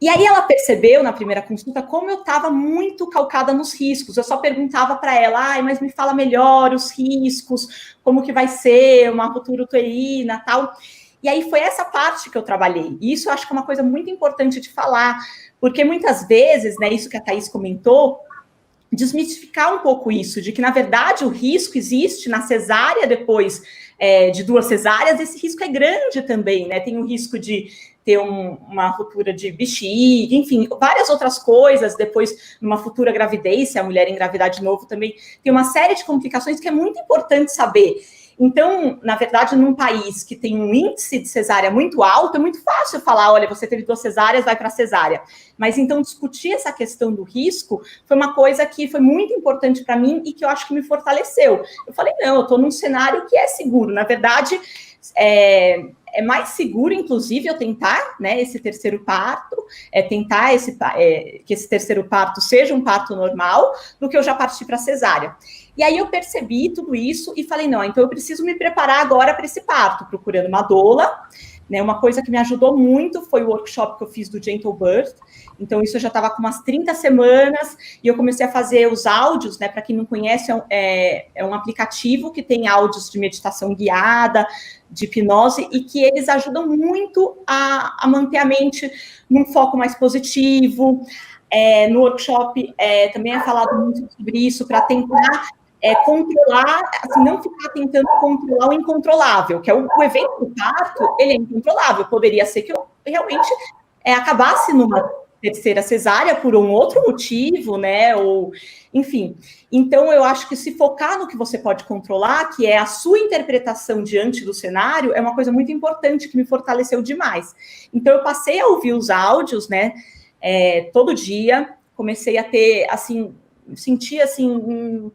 E aí ela percebeu, na primeira consulta, como eu estava muito calcada nos riscos. Eu só perguntava para ela, mas me fala melhor os riscos, como que vai ser uma ruptura uterina, tal. E aí foi essa parte que eu trabalhei. E isso eu acho que é uma coisa muito importante de falar, porque muitas vezes, né, isso que a Thaís comentou, desmistificar um pouco isso, de que, na verdade, o risco existe na cesárea depois de 2 cesáreas, esse risco é grande também, né? Tem o risco de ter uma ruptura de bexiga, enfim, várias outras coisas, depois, numa futura gravidez, se a mulher engravidar de novo também, tem uma série de complicações que é muito importante saber. Então, na verdade, num país que tem um índice de cesárea muito alto, é muito fácil falar, olha, você teve 2 cesáreas, vai para a cesárea. Mas, então, discutir essa questão do risco foi uma coisa que foi muito importante para mim e que eu acho que me fortaleceu. Eu falei, não, eu estou num cenário que é seguro. Na verdade, é mais seguro, inclusive, eu tentar, né, esse terceiro parto, tentar que esse terceiro parto seja um parto normal, do que eu já partir para cesárea. E aí eu percebi tudo isso e falei, não, então eu preciso me preparar agora para esse parto, procurando uma doula, né? Uma coisa que me ajudou muito foi o workshop que eu fiz do Gentle Birth. Então, isso eu já estava com umas 30 semanas e eu comecei a fazer os áudios, né? Para quem não conhece, é um aplicativo que tem áudios de meditação guiada, de hipnose, e que eles ajudam muito a manter a mente num foco mais positivo. No workshop também é falado muito sobre isso, para tentar controlar, assim, não ficar tentando controlar o incontrolável, que é o evento do parto, ele é incontrolável. Poderia ser que eu realmente acabasse numa terceira cesárea por um outro motivo, né? Ou, enfim. Então, eu acho que se focar no que você pode controlar, que é a sua interpretação diante do cenário, é uma coisa muito importante que me fortaleceu demais. Então, eu passei a ouvir os áudios, né? Todo dia, comecei a ter, assim, sentir, assim,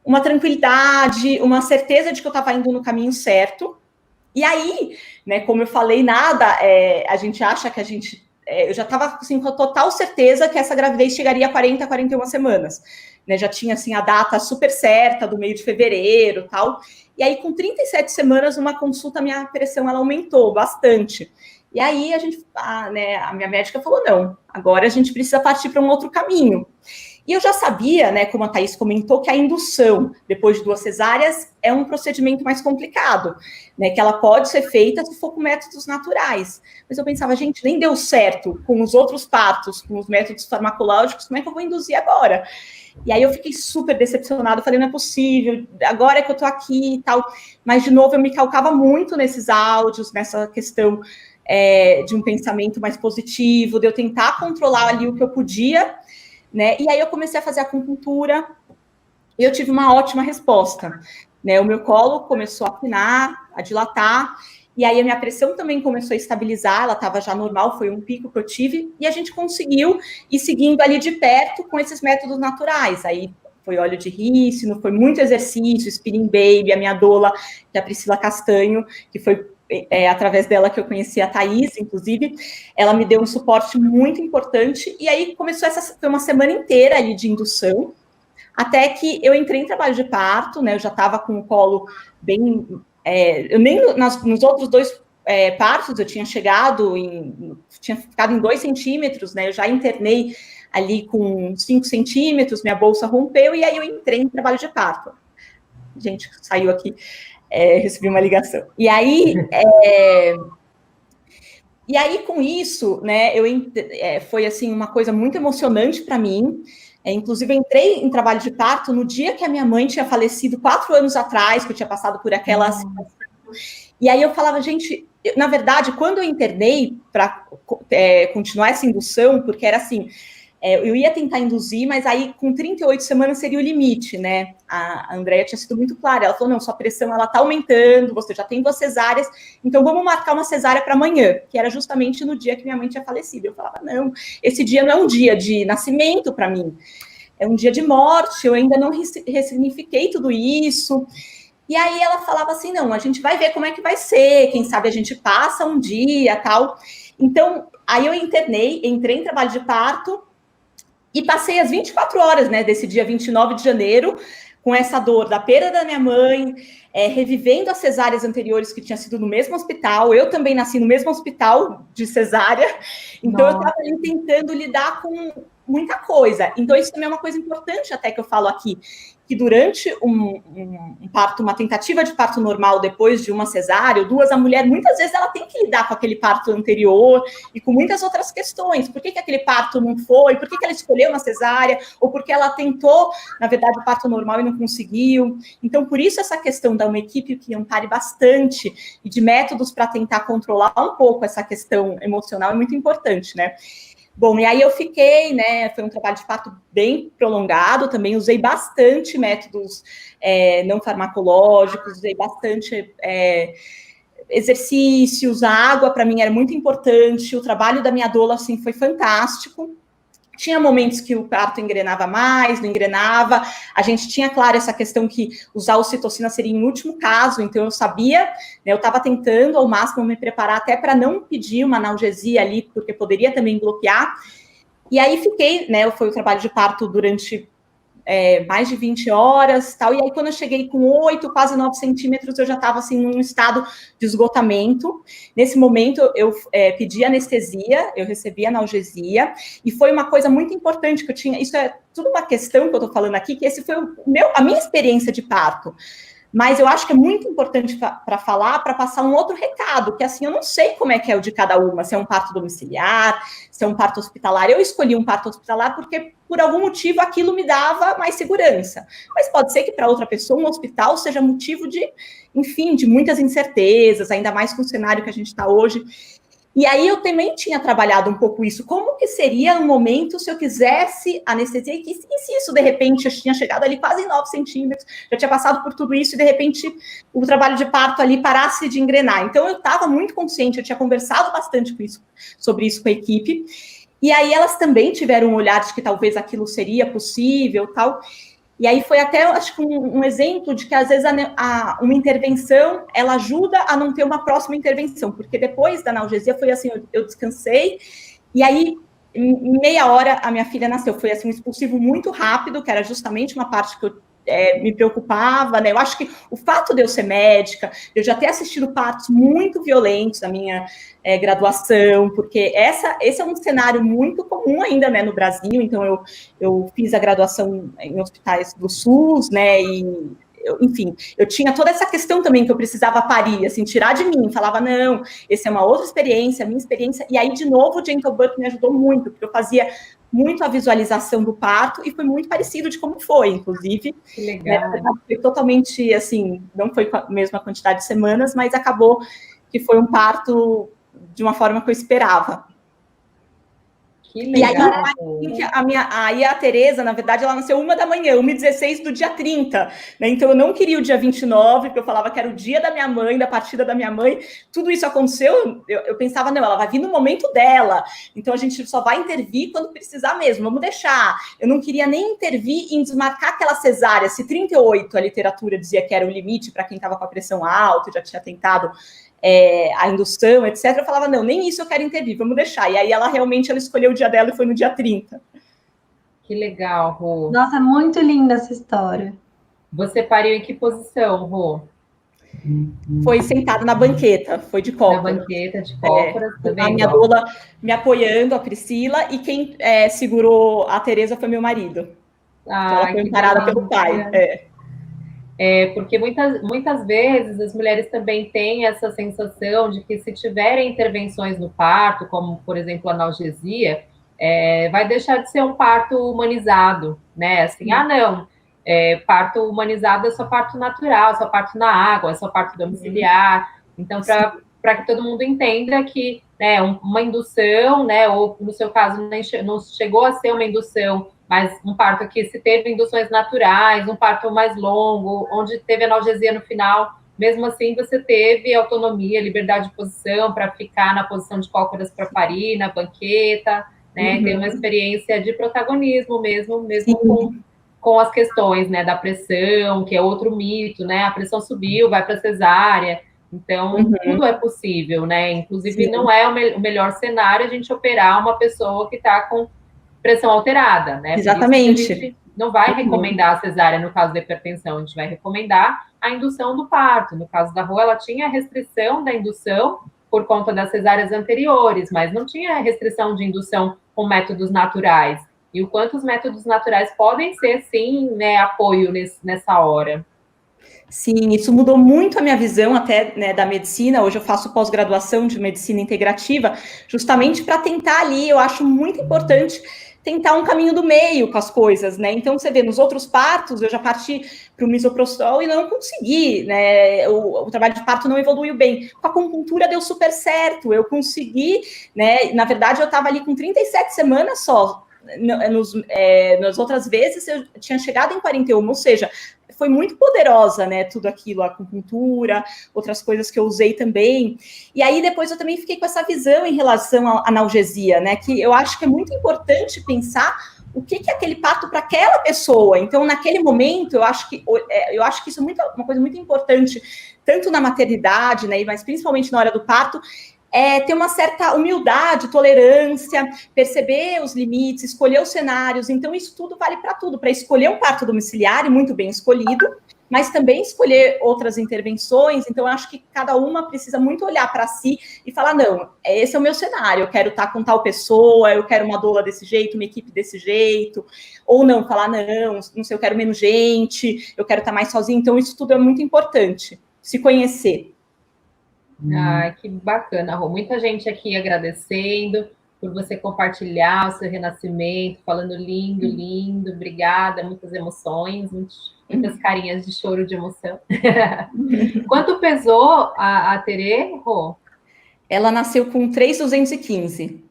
uma tranquilidade, uma certeza de que eu estava indo no caminho certo. E aí, né, como eu falei, a gente acha que eu já estava assim, com a total certeza que essa gravidez chegaria a 40, 41 semanas. Né, já tinha assim, a data super certa do meio de fevereiro, tal. E aí, com 37 semanas, numa consulta, a minha pressão ela aumentou bastante. E aí a minha médica falou, não, agora a gente precisa partir para um outro caminho. E eu já sabia, né, como a Thaís comentou, que a indução, depois de 2 cesáreas, é um procedimento mais complicado, né, que ela pode ser feita se for com métodos naturais. Mas eu pensava, gente, nem deu certo com os outros partos, com os métodos farmacológicos, como é que eu vou induzir agora? E aí eu fiquei super decepcionada, falei, não é possível, agora é que eu tô aqui e tal. Mas, de novo, eu me calcava muito nesses áudios, nessa questão de um pensamento mais positivo, de eu tentar controlar ali o que eu podia, né? E aí eu comecei a fazer acupuntura e eu tive uma ótima resposta, né? O meu colo começou a afinar, a dilatar, e aí a minha pressão também começou a estabilizar, ela estava já normal, foi um pico que eu tive, e a gente conseguiu ir seguindo ali de perto com esses métodos naturais. Aí foi óleo de rícino, foi muito exercício, spinning baby, a minha doula, que é a Priscila Castanho, que foi através dela que eu conheci a Thaís, inclusive, ela me deu um suporte muito importante, e aí começou foi uma semana inteira ali de indução, até que eu entrei em trabalho de parto, né, eu já estava com o colo bem, eu nem nos outros 2 partos eu tinha tinha ficado em 2 centímetros, né, eu já internei ali com 5 centímetros, minha bolsa rompeu, e aí eu entrei em trabalho de parto. Gente, saiu aqui. Recebi uma ligação. E aí, com isso, né, foi assim uma coisa muito emocionante para mim. Inclusive, eu entrei em trabalho de parto no dia que a minha mãe tinha falecido 4 anos atrás, que eu tinha passado por aquela situação. E aí eu falava, gente, na verdade, quando eu internei para continuar essa indução, porque era assim, eu ia tentar induzir, mas aí com 38 semanas seria o limite, né? A Andrea tinha sido muito clara, ela falou, não, sua pressão ela tá aumentando, você já tem 2 cesáreas, então vamos marcar uma cesárea para amanhã, que era justamente no dia que minha mãe tinha falecido. Eu falava, não, esse dia não é um dia de nascimento para mim, é um dia de morte, eu ainda não ressignifiquei tudo isso. E aí ela falava assim, não, a gente vai ver como é que vai ser, quem sabe a gente passa um dia, tal. Então, aí eu entrei em trabalho de parto, e passei as 24 horas, né, desse dia 29 de janeiro, com essa dor da perda da minha mãe, revivendo as cesáreas anteriores que tinha sido no mesmo hospital. Eu também nasci no mesmo hospital de cesárea, então eu estava ali tentando lidar com muita coisa. Então isso também é uma coisa importante até que eu falo aqui, que durante um parto, uma tentativa de parto normal depois de uma cesárea ou 2, a mulher muitas vezes ela tem que lidar com aquele parto anterior e com muitas outras questões. Por que aquele parto não foi? Por que ela escolheu uma cesárea? Ou porque ela tentou, na verdade, o parto normal e não conseguiu? Então, por isso essa questão da uma equipe que ampare bastante e de métodos para tentar controlar um pouco essa questão emocional é muito importante, né? Bom, e aí eu fiquei, né, foi um trabalho de parto bem prolongado, também usei bastante métodos não farmacológicos, usei bastante exercícios, a água para mim era muito importante, o trabalho da minha doula, assim, foi fantástico. Tinha momentos que o parto engrenava mais, não engrenava. A gente tinha, claro, essa questão que usar ocitocina seria em último caso, então eu sabia, né, eu estava tentando ao máximo me preparar até para não pedir uma analgesia ali, porque poderia também bloquear. E aí fiquei, né, foi o trabalho de parto durante mais de 20 horas, tal, e aí quando eu cheguei com 8, quase 9 centímetros, eu já estava, assim, num estado de esgotamento. Nesse momento, eu pedi anestesia, eu recebi analgesia, e foi uma coisa muito importante que eu tinha, isso é tudo uma questão que eu estou falando aqui, que esse foi a minha experiência de parto. Mas eu acho que é muito importante para falar, para passar um outro recado, que assim, eu não sei como é que é o de cada uma, se é um parto domiciliar, se é um parto hospitalar. Eu escolhi um parto hospitalar porque, por algum motivo, aquilo me dava mais segurança. Mas pode ser que para outra pessoa um hospital seja motivo de, enfim, de muitas incertezas, ainda mais com o cenário que a gente está hoje. E aí eu também tinha trabalhado um pouco isso. Como que seria um momento se eu quisesse anestesia? E se isso, de repente, eu tinha chegado ali quase em 9 centímetros, já tinha passado por tudo isso, e de repente o trabalho de parto ali parasse de engrenar. Então eu estava muito consciente, eu tinha conversado bastante sobre isso com a equipe. E aí elas também tiveram um olhar de que talvez aquilo seria possível, tal. E aí foi até, acho que um exemplo de que, às vezes, uma intervenção, ela ajuda a não ter uma próxima intervenção, porque depois da analgesia foi assim, eu descansei, e aí, em meia hora, a minha filha nasceu. Foi, assim, um expulsivo muito rápido, que era justamente uma parte que me preocupava, né? Eu acho que o fato de eu ser médica, eu já ter assistido partos muito violentos na minha graduação, porque esse é um cenário muito comum ainda, né, no Brasil. Então, eu fiz a graduação em hospitais do SUS, né, enfim, eu tinha toda essa questão também que eu precisava parir, assim, tirar de mim, falava, não, essa é uma outra experiência, a minha experiência, e aí, de novo, o Gentle Birth me ajudou muito, porque eu fazia muito a visualização do parto, e foi muito parecido de como foi, inclusive. Que legal. Né, foi totalmente, assim, não foi a mesma quantidade de semanas, mas acabou que foi um parto de uma forma que eu esperava. Que legal. Aí a Tereza, na verdade, ela nasceu 1 da manhã, 1h16 do dia 30, né? Então eu não queria o dia 29, porque eu falava que era o dia da minha mãe, da partida da minha mãe. Tudo isso aconteceu, eu pensava, não, ela vai vir no momento dela, então a gente só vai intervir quando precisar mesmo, vamos deixar. Eu não queria nem intervir em desmarcar aquela cesárea, se 38 a literatura dizia que era o limite para quem estava com a pressão alta, já tinha tentado a indução, etc. Eu falava, não, nem isso eu quero intervir, vamos deixar. E aí ela escolheu o dia dela e foi no dia 30. Que legal, Rô. Nossa, muito linda essa história. Você pariu em que posição, Rô? Foi sentada na banqueta, foi de cócoras. Na banqueta de cócoras, também. A minha doula me apoiando, a Priscila, e quem segurou a Tereza foi meu marido. Então ela foi amparada pelo pai. Porque muitas vezes as mulheres também têm essa sensação de que se tiverem intervenções no parto, como, por exemplo, a analgesia, vai deixar de ser um parto humanizado, né? Assim, não, parto humanizado é só parto natural, só parto na água, é só parto domiciliar. Então, para que todo mundo entenda que uma indução, né, ou no seu caso não chegou a ser uma indução, mas um parto que se teve induções naturais, um parto mais longo, onde teve analgesia no final, mesmo assim você teve autonomia, liberdade de posição para ficar na posição de cócoras para parir, na banqueta, né, ter uma experiência de protagonismo mesmo com as questões, né, da pressão, que é outro mito, né, a pressão subiu, vai para cesárea, então tudo é possível, né, inclusive não é o melhor cenário a gente operar uma pessoa que está com pressão alterada, né? Exatamente. A gente não vai recomendar a cesárea no caso da hipertensão, a gente vai recomendar a indução do parto. No caso da Rô, ela tinha restrição da indução por conta das cesáreas anteriores, mas não tinha restrição de indução com métodos naturais. E o quanto os métodos naturais podem ser, sim, né, apoio nessa hora. Sim, isso mudou muito a minha visão até, né, da medicina. Hoje eu faço pós-graduação de medicina integrativa, justamente para tentar ali, eu acho muito importante tentar um caminho do meio com as coisas, né? Então, você vê, nos outros partos, eu já parti para o misoprostol e não consegui, né? O trabalho de parto não evoluiu bem. Com a acupuntura deu super certo, eu consegui, né? Na verdade, eu estava ali com 37 semanas só. Nas outras vezes, eu tinha chegado em 41, ou seja, foi muito poderosa, né, tudo aquilo, a acupuntura, outras coisas que eu usei também. E aí, depois, eu também fiquei com essa visão em relação à analgesia, né, que eu acho que é muito importante pensar o que é aquele parto para aquela pessoa. Então, naquele momento, eu acho que isso é uma coisa muito importante, tanto na maternidade, né, mas principalmente na hora do parto, ter uma certa humildade, tolerância, perceber os limites, escolher os cenários. Então, isso tudo vale para tudo, para escolher um parto domiciliar muito bem escolhido, mas também escolher outras intervenções. Então, eu acho que cada uma precisa muito olhar para si e falar, não, esse é o meu cenário, eu quero estar com tal pessoa, eu quero uma doula desse jeito, uma equipe desse jeito, ou não, falar, não sei, eu quero menos gente, eu quero estar mais sozinha. Então, isso tudo é muito importante, se conhecer. Que bacana, Rô. Muita gente aqui agradecendo por você compartilhar o seu renascimento, falando lindo, lindo, obrigada, muitas emoções, muitas carinhas de choro de emoção. Quanto pesou a Terê, Rô? Ela nasceu com 3,215.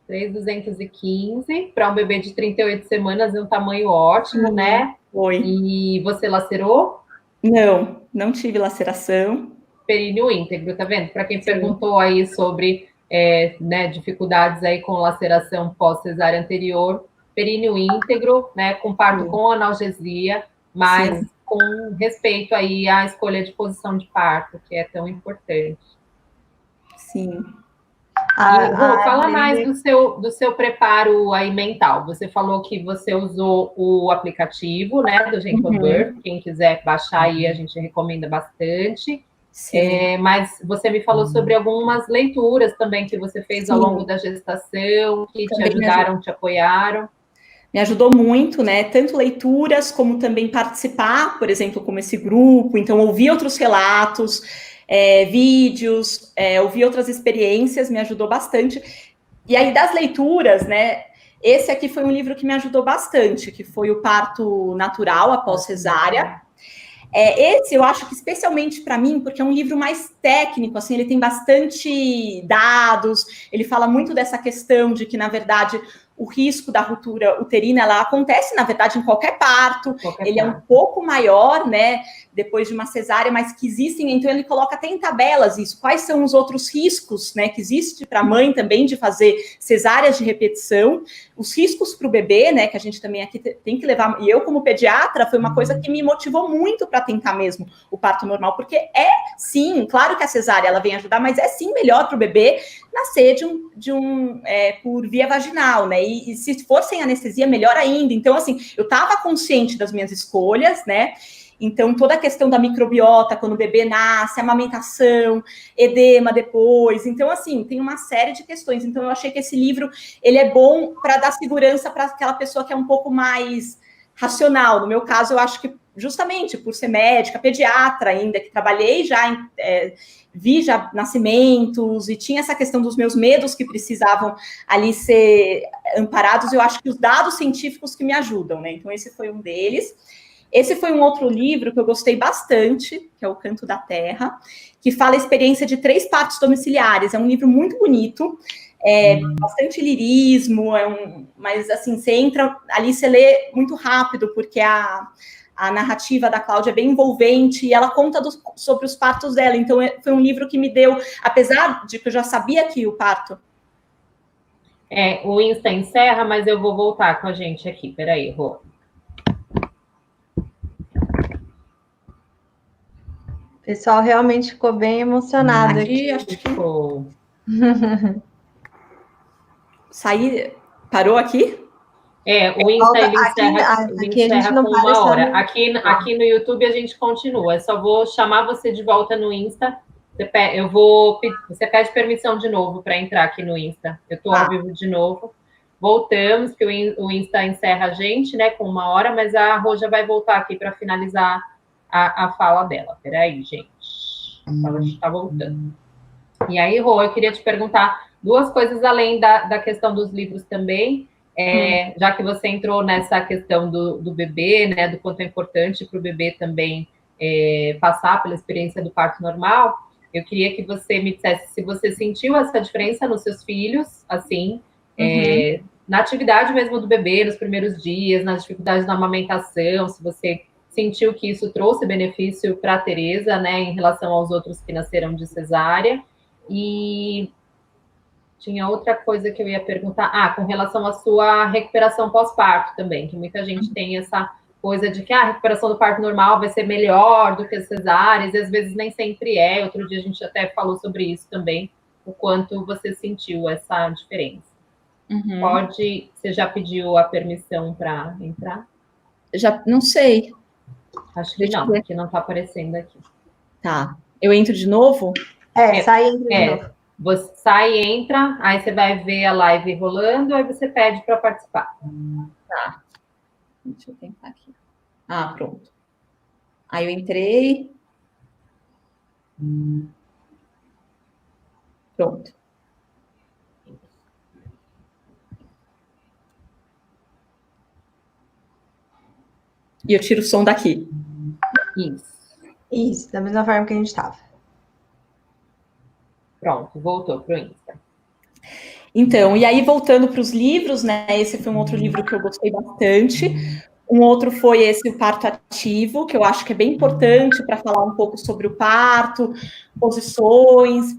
3,215, para um bebê de 38 semanas, é um tamanho ótimo, né? Foi. E você lacerou? Não tive laceração. Períneo íntegro, tá vendo? Para quem perguntou aí sobre dificuldades aí com laceração pós-cesárea anterior, períneo íntegro, né, com parto com analgesia, mas com respeito aí à escolha de posição de parto, que é tão importante. Sim. Fala mais do seu preparo aí mental. Você falou que você usou o aplicativo, né, do Gentle Birth. Quem quiser baixar aí, a gente recomenda bastante. Mas você me falou sobre algumas leituras também que você fez ao longo da gestação, que te ajudaram, te apoiaram. Me ajudou muito, né? Tanto leituras como também participar, por exemplo, como esse grupo. Então, ouvir outros relatos, vídeos, ouvir outras experiências, me ajudou bastante. E aí, das leituras, né? Esse aqui foi um livro que me ajudou bastante, que foi o Parto Natural após cesárea. Esse eu acho que especialmente para mim, porque é um livro mais técnico, assim, ele tem bastante dados, ele fala muito dessa questão de que, na verdade, o risco da ruptura uterina, ela acontece, na verdade, em qualquer parto, é um pouco maior, né, depois de uma cesárea, mas que existem, então ele coloca até em tabelas isso, quais são os outros riscos, né, que existe para a mãe também de fazer cesáreas de repetição, os riscos para o bebê, né, que a gente também aqui tem que levar, e eu como pediatra, foi uma coisa que me motivou muito para tentar mesmo o parto normal, porque sim, claro que a cesárea ela vem ajudar, mas sim melhor para o bebê nascer por via vaginal, né, e se for sem anestesia, melhor ainda. Então, assim, eu estava consciente das minhas escolhas, né, então toda a questão da microbiota, quando o bebê nasce, amamentação, edema depois, então, assim, tem uma série de questões, então eu achei que esse livro, ele é bom para dar segurança para aquela pessoa que é um pouco mais racional, no meu caso, eu acho que justamente por ser médica, pediatra ainda, que trabalhei já vi já nascimentos e tinha essa questão dos meus medos que precisavam ali ser amparados, eu acho que os dados científicos que me ajudam, né? Então, esse foi um deles. Esse foi um outro livro que eu gostei bastante, que é O Canto da Terra, que fala a experiência de 3 partos domiciliares. É um livro muito bonito, bastante lirismo, mas assim, você entra ali, você lê muito rápido, porque a narrativa da Cláudia é bem envolvente e ela conta sobre os partos dela. Então, foi um livro que me deu, apesar de que eu já sabia que o parto... O Insta encerra, mas eu vou voltar com a gente aqui. Peraí, Rô. O pessoal realmente ficou bem emocionado aqui. Acho que ficou. Parou aqui? O Insta ele encerra, aqui a gente não com para 1 hora. Aqui no YouTube a gente continua. Eu só vou chamar você de volta no Insta. Você pede permissão de novo para entrar aqui no Insta. Eu estou ao vivo de novo. Voltamos, que o Insta encerra a gente, né, com 1 hora, mas a Rô já vai voltar aqui para finalizar a fala dela. Peraí, gente. Ela está voltando. E aí, Rô, eu queria te perguntar 2 coisas além da questão dos livros também. Já que você entrou nessa questão do bebê, né, do quanto é importante para o bebê também passar pela experiência do parto normal, eu queria que você me dissesse se você sentiu essa diferença nos seus filhos, assim, na atividade mesmo do bebê, nos primeiros dias, nas dificuldades da amamentação, se você sentiu que isso trouxe benefício para a Tereza, né, em relação aos outros que nasceram de cesárea. E tinha outra coisa que eu ia perguntar, com relação à sua recuperação pós-parto também, que muita gente tem essa coisa de que a recuperação do parto normal vai ser melhor do que as cesáreas, e às vezes nem sempre é. Outro dia a gente até falou sobre isso também, o quanto você sentiu essa diferença. Você já pediu a permissão para entrar? Já, não sei. Acho que não, porque não está aparecendo aqui. Tá. Eu entro de novo? Sai e entra de novo. Você sai e entra, aí você vai ver a live rolando, aí você pede para participar. Tá. Deixa eu tentar aqui. Pronto. Aí eu entrei. Pronto. E eu tiro o som daqui. Isso, da mesma forma que a gente estava. Pronto, voltou para o Insta. Então, e aí voltando para os livros, né? Esse foi um outro livro que eu gostei bastante. Um outro foi esse, O Parto Ativo, que eu acho que é bem importante para falar um pouco sobre o parto, posições,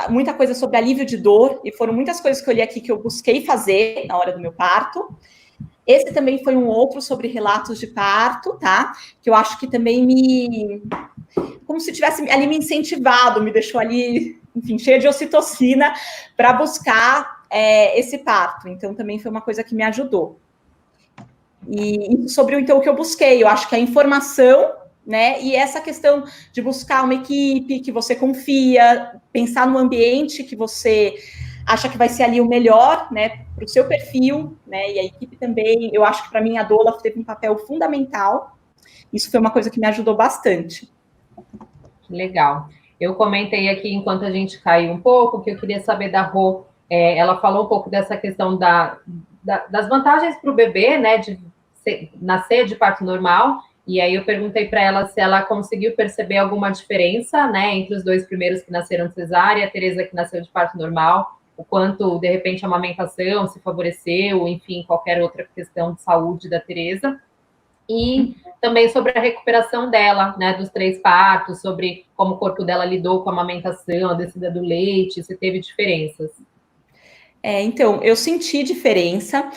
muita coisa sobre alívio de dor, e foram muitas coisas que eu li aqui que eu busquei fazer na hora do meu parto. Esse também foi um outro sobre relatos de parto, tá? Que eu acho que também como se tivesse ali me incentivado, me deixou ali, enfim, cheia de ocitocina para buscar esse parto. Então, também foi uma coisa que me ajudou. E sobre então, o que eu busquei, eu acho que a informação, né? E essa questão de buscar uma equipe que você confia, pensar no ambiente que você acha que vai ser ali o melhor, né, para o seu perfil, né? E a equipe também, eu acho que para mim a doula teve um papel fundamental. Isso foi uma coisa que me ajudou bastante. Legal. Eu comentei aqui, enquanto a gente caiu um pouco, que eu queria saber da Rô, ela falou um pouco dessa questão das vantagens para o bebê, né, de nascer de parto normal, e aí eu perguntei para ela se ela conseguiu perceber alguma diferença, né, entre os dois primeiros que nasceram de cesárea e a Tereza que nasceu de parto normal, o quanto, de repente, a amamentação se favoreceu, enfim, qualquer outra questão de saúde da Tereza. E também sobre a recuperação dela, né, dos 3 partos, sobre como o corpo dela lidou com a amamentação, a descida do leite, se teve diferenças. Então, eu senti diferença.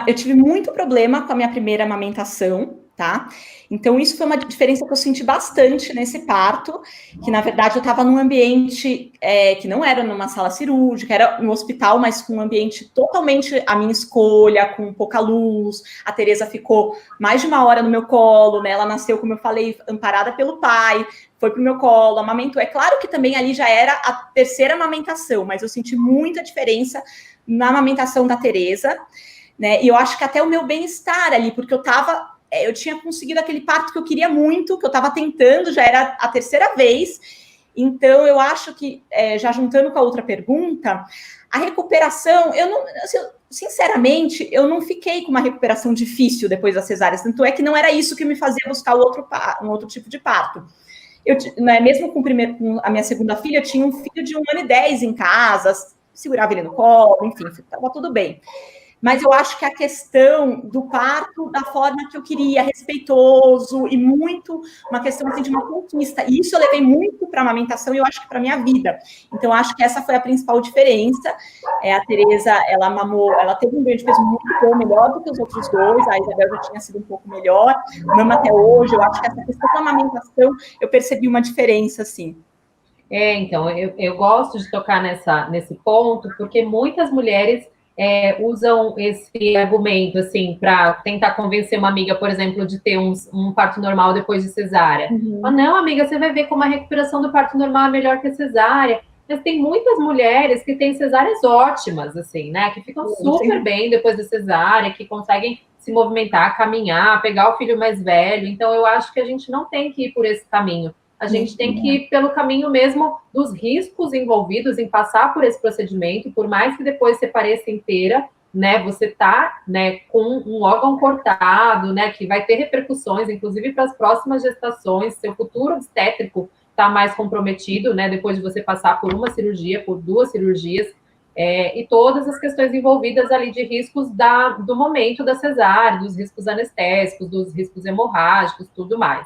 Eu tive muito problema com a minha primeira amamentação, tá? Então, isso foi uma diferença que eu senti bastante nesse parto, que, na verdade, eu estava num ambiente que não era numa sala cirúrgica, era no hospital, mas com um ambiente totalmente à minha escolha, com pouca luz. A Tereza ficou mais de 1 hora no meu colo, né? Ela nasceu, como eu falei, amparada pelo pai, foi pro meu colo, amamentou. É claro que também ali já era a 3ª amamentação, mas eu senti muita diferença na amamentação da Tereza, né? E eu acho que até o meu bem-estar ali, porque eu tinha conseguido aquele parto que eu queria muito, que eu estava tentando, já era a 3ª vez. Então, eu acho que, já juntando com a outra pergunta, a recuperação, sinceramente, eu não fiquei com uma recuperação difícil depois da cesárea, tanto é que não era isso que me fazia buscar um outro tipo de parto. Né, mesmo com a minha segunda filha, eu tinha um filho de 1 ano e 10 em casa, segurava ele no colo, enfim, estava tudo bem. Mas eu acho que a questão do parto, da forma que eu queria, respeitoso e muito uma questão assim, de uma conquista. E isso eu levei muito para a amamentação e eu acho que para a minha vida. Então, eu acho que essa foi a principal diferença. A Tereza, ela mamou, ela teve um bebê de peso muito bom, melhor do que os outros dois. A Isabel já tinha sido um pouco melhor. Mama até hoje, eu acho que essa questão da amamentação, eu percebi uma diferença, assim. Então, eu gosto de tocar nesse ponto, porque muitas mulheres usam esse argumento, assim, para tentar convencer uma amiga, por exemplo, de ter um parto normal depois de cesárea. Mas não, amiga, você vai ver como a recuperação do parto normal é melhor que a cesárea. Mas tem muitas mulheres que têm cesáreas ótimas, assim, né? Que ficam super bem depois da cesárea, que conseguem se movimentar, caminhar, pegar o filho mais velho. Então, eu acho que a gente não tem que ir por esse caminho. A gente tem que ir pelo caminho mesmo dos riscos envolvidos em passar por esse procedimento, por mais que depois você pareça inteira, né? Você tá, né, com um órgão cortado, né? Que vai ter repercussões, inclusive para as próximas gestações, seu futuro obstétrico está mais comprometido, né? Depois de você passar por uma cirurgia, por 2 cirurgias, e todas as questões envolvidas ali de riscos do momento da cesárea, dos riscos anestésicos, dos riscos hemorrágicos, tudo mais.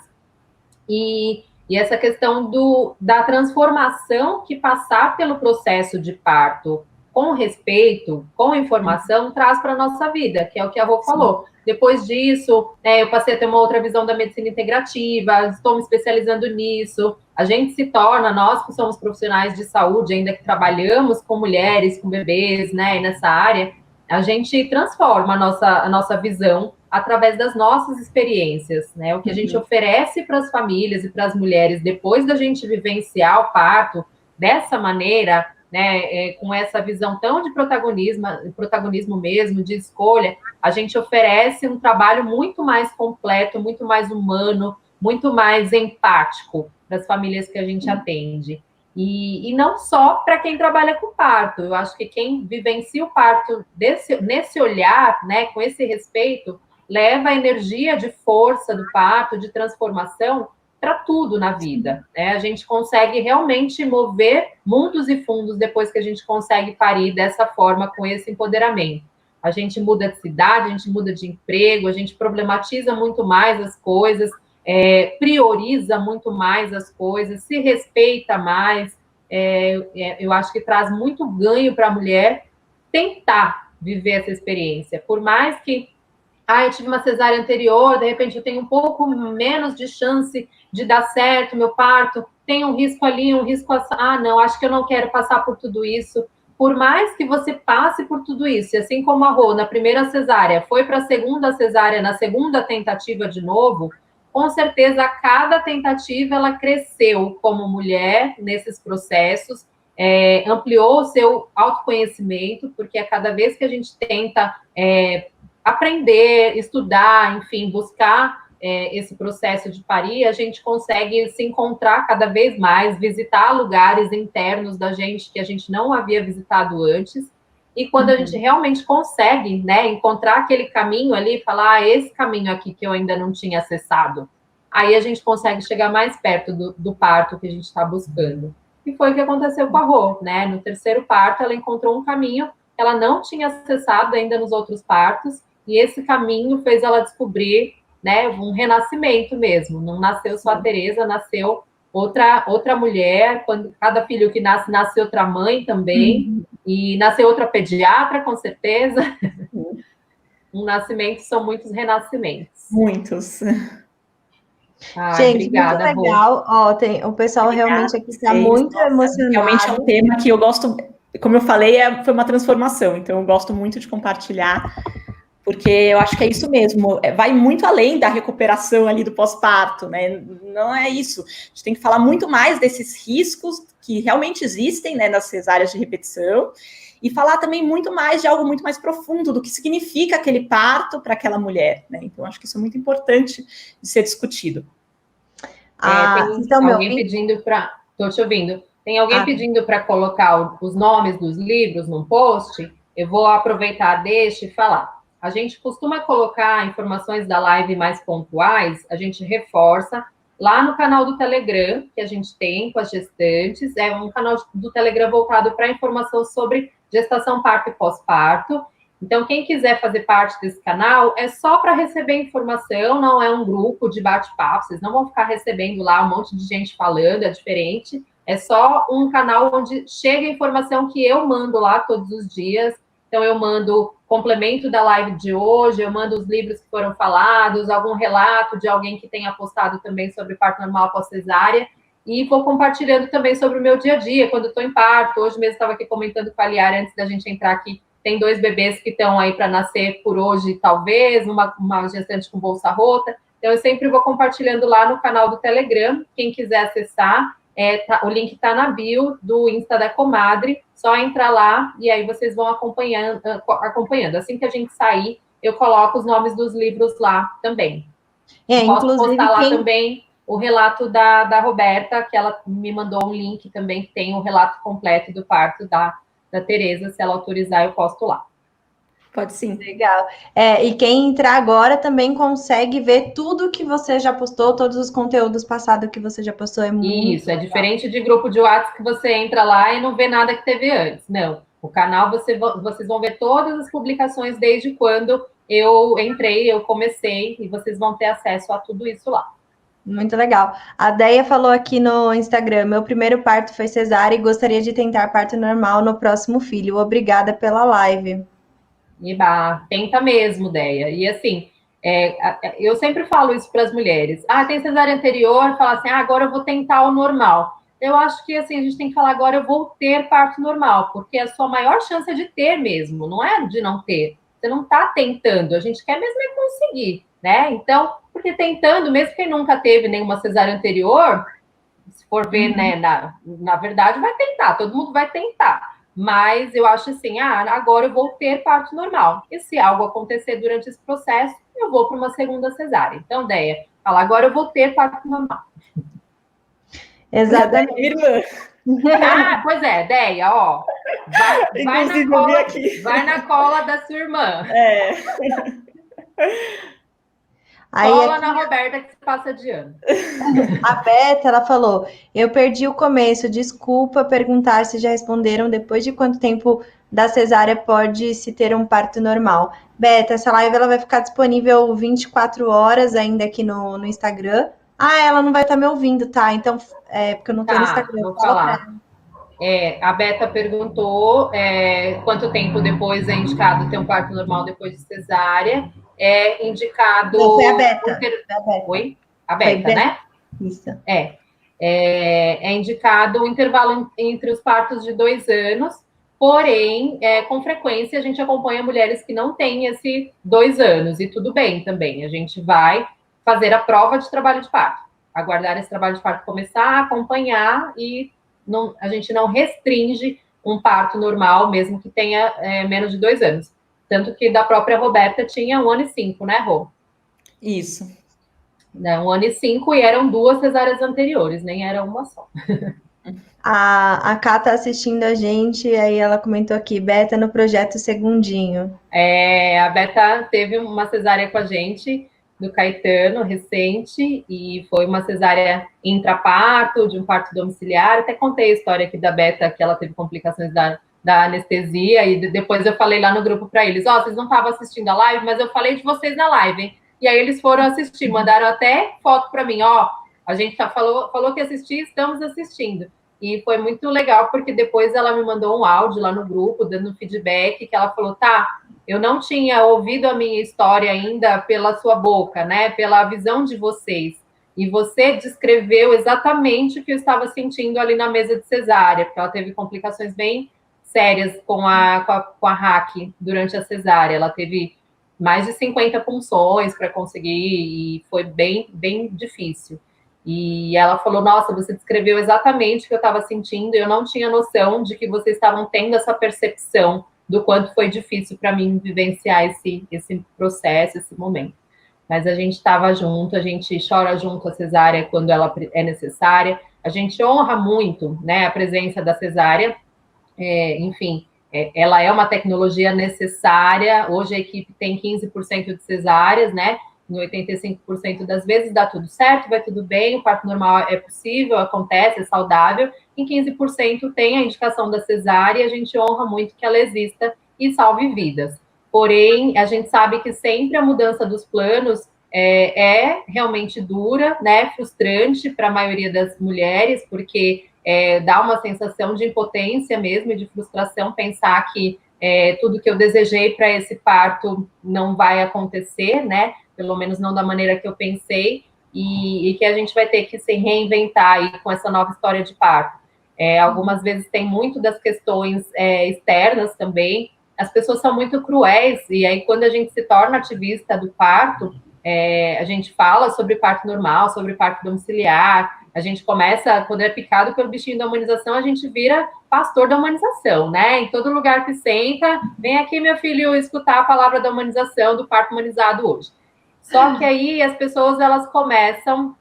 E essa questão da transformação que passar pelo processo de parto com respeito, com informação, traz para a nossa vida, que é o que a Rô falou. Depois disso, eu passei a ter uma outra visão da medicina integrativa, estou me especializando nisso. A gente se torna, nós que somos profissionais de saúde, ainda que trabalhamos com mulheres, com bebês, né, nessa área, a gente transforma a nossa visão através das nossas experiências, né? O que a gente oferece para as famílias e para as mulheres depois da gente vivenciar o parto dessa maneira, né? Com essa visão tão de protagonismo mesmo, de escolha, a gente oferece um trabalho muito mais completo, muito mais humano, muito mais empático para as famílias que a gente atende. E não só para quem trabalha com parto. Eu acho que quem vivencia o parto nesse olhar, né, com esse respeito, leva a energia de força do parto, de transformação, para tudo na vida. Né? A gente consegue realmente mover mundos e fundos depois que a gente consegue parir dessa forma, com esse empoderamento. A gente muda de cidade, a gente muda de emprego, a gente problematiza muito mais as coisas, prioriza muito mais as coisas, se respeita mais. Eu acho que traz muito ganho para a mulher tentar viver essa experiência. Por mais que eu tive uma cesárea anterior, de repente eu tenho um pouco menos de chance de dar certo meu parto, tem um risco ali, um risco não, acho que eu não quero passar por tudo isso. Por mais que você passe por tudo isso, e assim como a Rô, na primeira cesárea, foi para a segunda cesárea, na segunda tentativa de novo, com certeza, a cada tentativa, ela cresceu como mulher nesses processos, ampliou o seu autoconhecimento, porque a cada vez que a gente tenta aprender, estudar, enfim, buscar esse processo de parir, a gente consegue se encontrar cada vez mais, visitar lugares internos da gente que a gente não havia visitado antes, e quando a gente realmente consegue, né, encontrar aquele caminho ali, falar, esse caminho aqui que eu ainda não tinha acessado, aí a gente consegue chegar mais perto do parto que a gente está buscando. E foi o que aconteceu com a Rô, né? No terceiro parto, ela encontrou um caminho que ela não tinha acessado ainda nos outros partos, e esse caminho fez ela descobrir, né, um renascimento mesmo. Não nasceu só a Tereza, nasceu outra mulher. Quando cada filho que nasce, nasce outra mãe também, e nasceu outra pediatra, com certeza. Um nascimento são muitos renascimentos. Muitos. Gente, obrigada, muito legal. Ó, o pessoal realmente aqui está muito emocionado. Realmente é um tema que eu gosto, como eu falei, foi uma transformação, então eu gosto muito de compartilhar, porque eu acho que é isso mesmo, vai muito além da recuperação ali do pós-parto, né? Não é isso. A gente tem que falar muito mais desses riscos que realmente existem, né, nas cesáreas de repetição, e falar também muito mais de algo muito mais profundo, do que significa aquele parto para aquela mulher, né? Então, acho que isso é muito importante de ser discutido. Tem alguém pedindo para... Estou te ouvindo. Tem alguém pedindo para colocar os nomes dos livros no post? Eu vou aproveitar, deixa e falar. A gente costuma colocar informações da live mais pontuais, a gente reforça lá no canal do Telegram, que a gente tem com as gestantes. É um canal do Telegram voltado para informação sobre gestação, parto e pós-parto. Então, quem quiser fazer parte desse canal, é só para receber informação, não é um grupo de bate-papo, vocês não vão ficar recebendo lá um monte de gente falando, é diferente. É só um canal onde chega a informação que eu mando lá todos os dias. Então, eu mando complemento da live de hoje, eu mando os livros que foram falados, algum relato de alguém que tenha postado também sobre parto normal pós-cesárea, e vou compartilhando também sobre o meu dia a dia, quando estou em parto. Hoje mesmo estava aqui comentando com a Liara, antes da gente entrar aqui, tem 2 bebês que estão aí para nascer por hoje, talvez, uma gestante com bolsa rota. Então, eu sempre vou compartilhando lá no canal do Telegram. Quem quiser acessar, o link está na bio do Insta da Comadre. Só entrar lá e aí vocês vão acompanhando. Assim que a gente sair, eu coloco os nomes dos livros lá também. Posso postar lá também o relato da Roberta, que ela me mandou um link também, que tem o relato completo do parto da Tereza. Se ela autorizar, eu posto lá. Pode sim. Legal. E quem entrar agora também consegue ver tudo que você já postou, todos os conteúdos passados que você já postou. É muito Isso, é diferente de grupo de WhatsApp que você entra lá e não vê nada que teve antes. Não, o canal vocês vão ver todas as publicações desde quando eu entrei, eu comecei, e vocês vão ter acesso a tudo isso lá. Muito legal. A Deia falou aqui no Instagram: meu primeiro parto foi cesárea e gostaria de tentar parto normal no próximo filho. Obrigada pela live. Tenta mesmo, Deia. E assim, eu sempre falo isso para as mulheres. Tem cesárea anterior, fala assim, agora eu vou tentar o normal. Eu acho que assim, a gente tem que falar, agora eu vou ter parto normal, porque a sua maior chance é de ter mesmo, não é de não ter. Você não está tentando, a gente quer mesmo conseguir, né? Então, porque tentando, mesmo quem nunca teve nenhuma cesárea anterior, se for ver, né, na verdade, vai tentar, todo mundo vai tentar. Mas eu acho assim, agora eu vou ter parto normal. E se algo acontecer durante esse processo, eu vou para uma segunda cesárea. Então, Deia, fala, agora eu vou ter parto normal. Exatamente. Irmã. Pois é, Deia, ó. Vai na cola da sua irmã. Cola na Roberta que se passa de ano. A Beta, ela falou, eu perdi o começo, desculpa perguntar se já responderam depois de quanto tempo da cesárea pode se ter um parto normal. Beta, essa live ela vai ficar disponível 24 horas ainda aqui no Instagram. Ela não vai estar me ouvindo, tá? Então, porque eu não tô no Instagram. Vou falar. A Beta perguntou quanto tempo depois é indicado ter um parto normal depois de cesárea. É indicado... Não, foi a Beta. Oi? A Beta, né? Isso. É indicado o intervalo entre os partos de 2 anos, porém, com frequência, a gente acompanha mulheres que não têm esse 2 anos, e tudo bem também. A gente vai fazer a prova de trabalho de parto, aguardar esse trabalho de parto começar, acompanhar, e a gente não restringe um parto normal, mesmo que tenha menos de 2 anos. Tanto que da própria Roberta tinha 1 ano e 5, né, Rô? Isso. 1 ano e 5, e eram 2 cesáreas anteriores, nem era uma só. A Ká tá assistindo a gente, e aí ela comentou aqui, Beta no projeto Segundinho. A Beta teve uma cesárea com a gente, do Caetano, recente, e foi uma cesárea intraparto, de um parto domiciliar. Até contei a história aqui da Beta, que ela teve complicações da anestesia, e depois eu falei lá no grupo para eles, vocês não estavam assistindo a live, mas eu falei de vocês na live, hein? E aí eles foram assistir, mandaram até foto para mim, a gente falou que ia assistir, estamos assistindo. E foi muito legal, porque depois ela me mandou um áudio lá no grupo, dando feedback, que ela falou, eu não tinha ouvido a minha história ainda pela sua boca, né? Pela visão de vocês. E você descreveu exatamente o que eu estava sentindo ali na mesa de cesárea, porque ela teve complicações bem sérias com a hack durante a cesárea. Ela teve mais de 50 punções para conseguir, e foi bem, bem difícil. E ela falou, nossa, você descreveu exatamente o que eu estava sentindo, e eu não tinha noção de que vocês estavam tendo essa percepção do quanto foi difícil para mim vivenciar esse processo, esse momento. Mas a gente estava junto, a gente chora junto a cesárea quando ela é necessária, a gente honra muito, né, a presença da cesárea, enfim, ela é uma tecnologia necessária. Hoje a equipe tem 15% de cesáreas, né? Em 85% das vezes dá tudo certo, vai tudo bem, o parto normal é possível, acontece, é saudável. Em 15% tem a indicação da cesárea, e a gente honra muito que ela exista e salve vidas. Porém, a gente sabe que sempre a mudança dos planos é realmente dura, né? Frustrante para a maioria das mulheres, porque dá uma sensação de impotência mesmo, de frustração, pensar que tudo que eu desejei para esse parto não vai acontecer, né? Pelo menos não da maneira que eu pensei, e que a gente vai ter que se reinventar aí com essa nova história de parto. Algumas vezes tem muito das questões externas também. As pessoas são muito cruéis, e aí quando a gente se torna ativista do parto, a gente fala sobre parto normal, sobre parto domiciliar, a gente começa, quando é picado pelo bichinho da humanização, a gente vira pastor da humanização, né? Em todo lugar que senta, vem aqui, meu filho, escutar a palavra da humanização, do parto humanizado hoje. Só que aí as pessoas, elas começam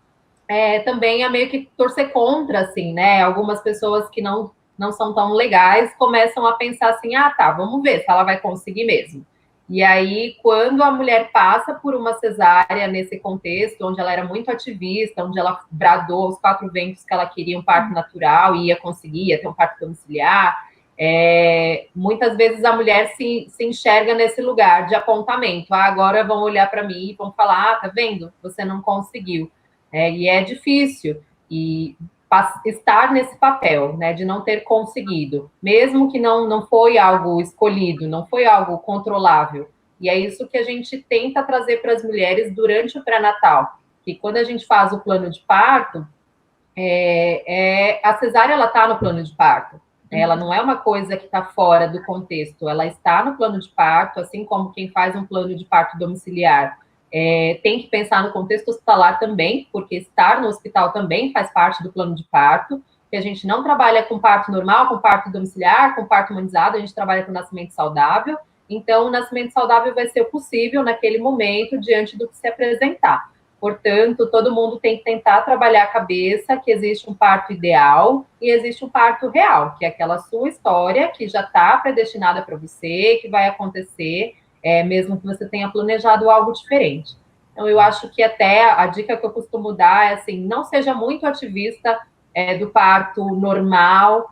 também a meio que torcer contra, assim, né? Algumas pessoas que não são tão legais começam a pensar assim, vamos ver se ela vai conseguir mesmo. E aí, quando a mulher passa por uma cesárea nesse contexto, onde ela era muito ativista, onde ela bradou aos 4 ventos que ela queria um parto natural e ia conseguir, ia ter um parto domiciliar, muitas vezes a mulher se enxerga nesse lugar de apontamento. Agora vão olhar para mim e vão falar, tá vendo? Você não conseguiu. E é difícil estar nesse papel, né, de não ter conseguido, mesmo que não foi algo escolhido, não foi algo controlável. E é isso que a gente tenta trazer para as mulheres durante o pré-natal, que quando a gente faz o plano de parto, a cesárea, ela está no plano de parto. Ela não é uma coisa que está fora do contexto, ela está no plano de parto, assim como quem faz um plano de parto domiciliar tem que pensar no contexto hospitalar também, porque estar no hospital também faz parte do plano de parto, que a gente não trabalha com parto normal, com parto domiciliar, com parto humanizado, a gente trabalha com nascimento saudável. Então, o nascimento saudável vai ser o possível naquele momento, diante do que se apresentar. Portanto, todo mundo tem que tentar trabalhar a cabeça que existe um parto ideal e existe um parto real, que é aquela sua história que já está predestinada para você, que vai acontecer, mesmo que você tenha planejado algo diferente. Então, eu acho que até a dica que eu costumo dar é assim, não seja muito ativista do parto normal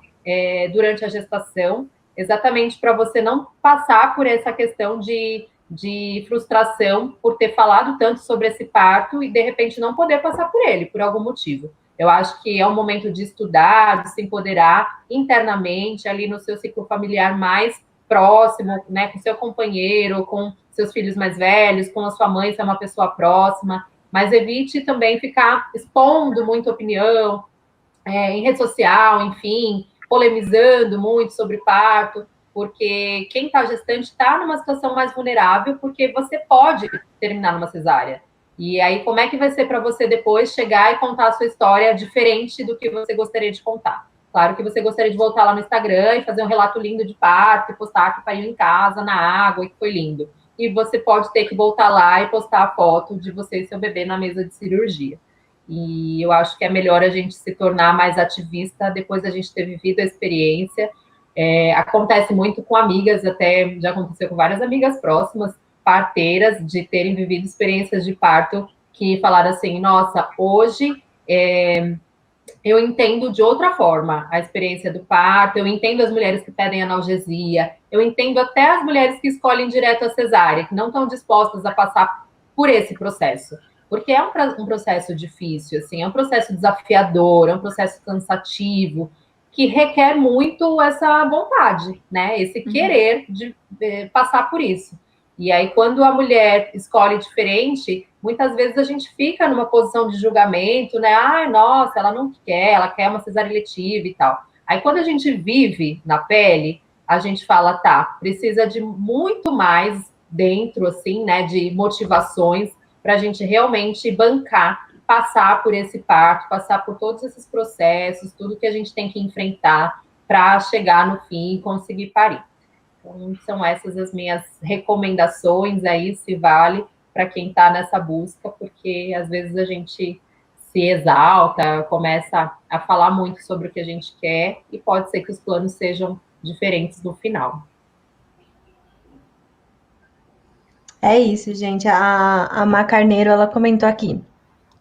durante a gestação, exatamente para você não passar por essa questão de frustração por ter falado tanto sobre esse parto e, de repente, não poder passar por ele, por algum motivo. Eu acho que é um momento de estudar, de se empoderar internamente, ali no seu ciclo familiar mais próximo, né, com seu companheiro, com seus filhos mais velhos, com a sua mãe, se é uma pessoa próxima, mas evite também ficar expondo muita opinião, em rede social, enfim, polemizando muito sobre parto, porque quem está gestante está numa situação mais vulnerável, porque você pode terminar numa cesárea. E aí, como é que vai ser para você depois chegar e contar a sua história diferente do que você gostaria de contar? Claro que você gostaria de voltar lá no Instagram e fazer um relato lindo de parto, e postar que pariu em casa, na água, e que foi lindo. E você pode ter que voltar lá e postar a foto de você e seu bebê na mesa de cirurgia. E eu acho que é melhor a gente se tornar mais ativista depois da gente ter vivido a experiência. Acontece muito com amigas, até já aconteceu com várias amigas próximas, parteiras, de terem vivido experiências de parto que falaram assim, nossa, hoje eu entendo de outra forma a experiência do parto, eu entendo as mulheres que pedem analgesia, eu entendo até as mulheres que escolhem direto a cesárea, que não estão dispostas a passar por esse processo. Porque é um processo difícil, assim, é um processo desafiador, é um processo cansativo, que requer muito essa vontade, né? Esse querer de passar por isso. E aí, quando a mulher escolhe diferente, muitas vezes a gente fica numa posição de julgamento, né? Ai, nossa, ela não quer, ela quer uma cesárea letiva e tal. Aí, quando a gente vive na pele, a gente fala, tá, precisa de muito mais dentro, assim, né, de motivações para a gente realmente bancar, passar por esse parto, passar por todos esses processos, tudo que a gente tem que enfrentar para chegar no fim e conseguir parir. Então, são essas as minhas recomendações aí, se vale para quem está nessa busca, porque às vezes a gente se exalta, começa a falar muito sobre o que a gente quer e pode ser que os planos sejam diferentes no final. É isso, gente. A Má Carneiro, ela comentou aqui.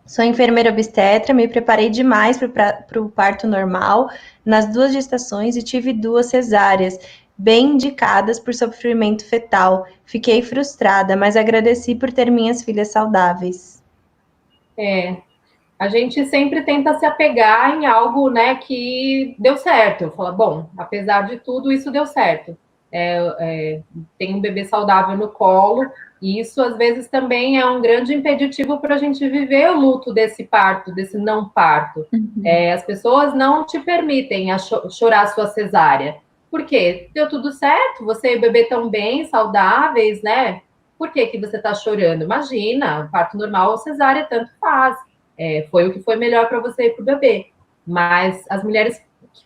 Sou enfermeira obstetra, me preparei demais para o parto normal nas 2 gestações e tive 2 cesáreas, bem indicadas por sofrimento fetal. Fiquei frustrada, mas agradeci por ter minhas filhas saudáveis. A gente sempre tenta se apegar em algo, né, que deu certo. Fala, bom, apesar de tudo, isso deu certo. Tem um bebê saudável no colo, e isso às vezes também é um grande impeditivo para a gente viver o luto desse parto, desse não parto. As pessoas não te permitem chorar a sua cesárea. Por quê? Deu tudo certo, você e o bebê estão bem, saudáveis, né? Por que você está chorando? Imagina, parto normal ou cesárea, tanto faz. Foi o que foi melhor para você e para o bebê. Mas as mulheres,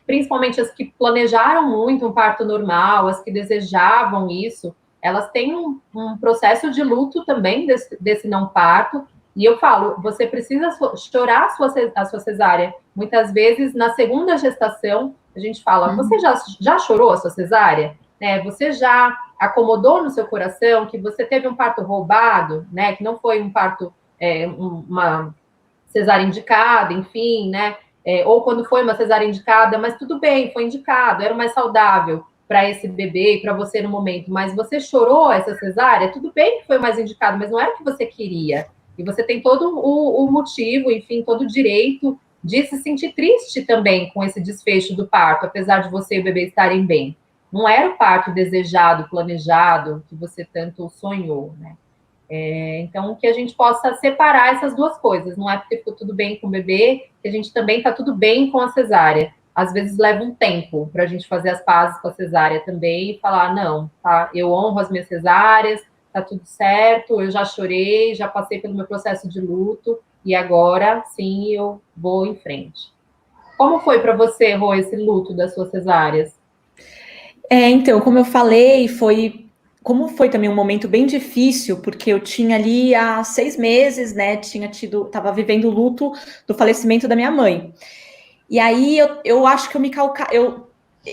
principalmente as que planejaram muito um parto normal, as que desejavam isso, elas têm um processo de luto também desse não parto. E eu falo, você precisa chorar a sua cesárea. Muitas vezes, na segunda gestação, a gente fala, você já chorou a sua cesárea? Você já acomodou no seu coração que você teve um parto roubado, né? Que não foi um parto, uma cesárea indicada, enfim, né? Ou quando foi uma cesárea indicada, mas tudo bem, foi indicado, era o mais saudável para esse bebê e para você no momento, mas você chorou essa cesárea, tudo bem que foi o mais indicado, mas não era o que você queria. E você tem todo o motivo, enfim, todo o direito de se sentir triste também com esse desfecho do parto, apesar de você e o bebê estarem bem. Não era o parto desejado, planejado, que você tanto sonhou, né? Então, que a gente possa separar essas duas coisas. Não é porque ficou tudo bem com o bebê, que a gente também está tudo bem com a cesárea. Às vezes leva um tempo para a gente fazer as pazes com a cesárea também e falar, não, tá, eu honro as minhas cesáreas, tá tudo certo, eu já chorei, já passei pelo meu processo de luto e agora, sim, eu vou em frente. Como foi para você, Rô, esse luto das suas cesáreas? Então, como eu falei, como foi também um momento bem difícil, porque eu tinha ali há 6 meses, né, estava vivendo o luto do falecimento da minha mãe. E aí eu acho que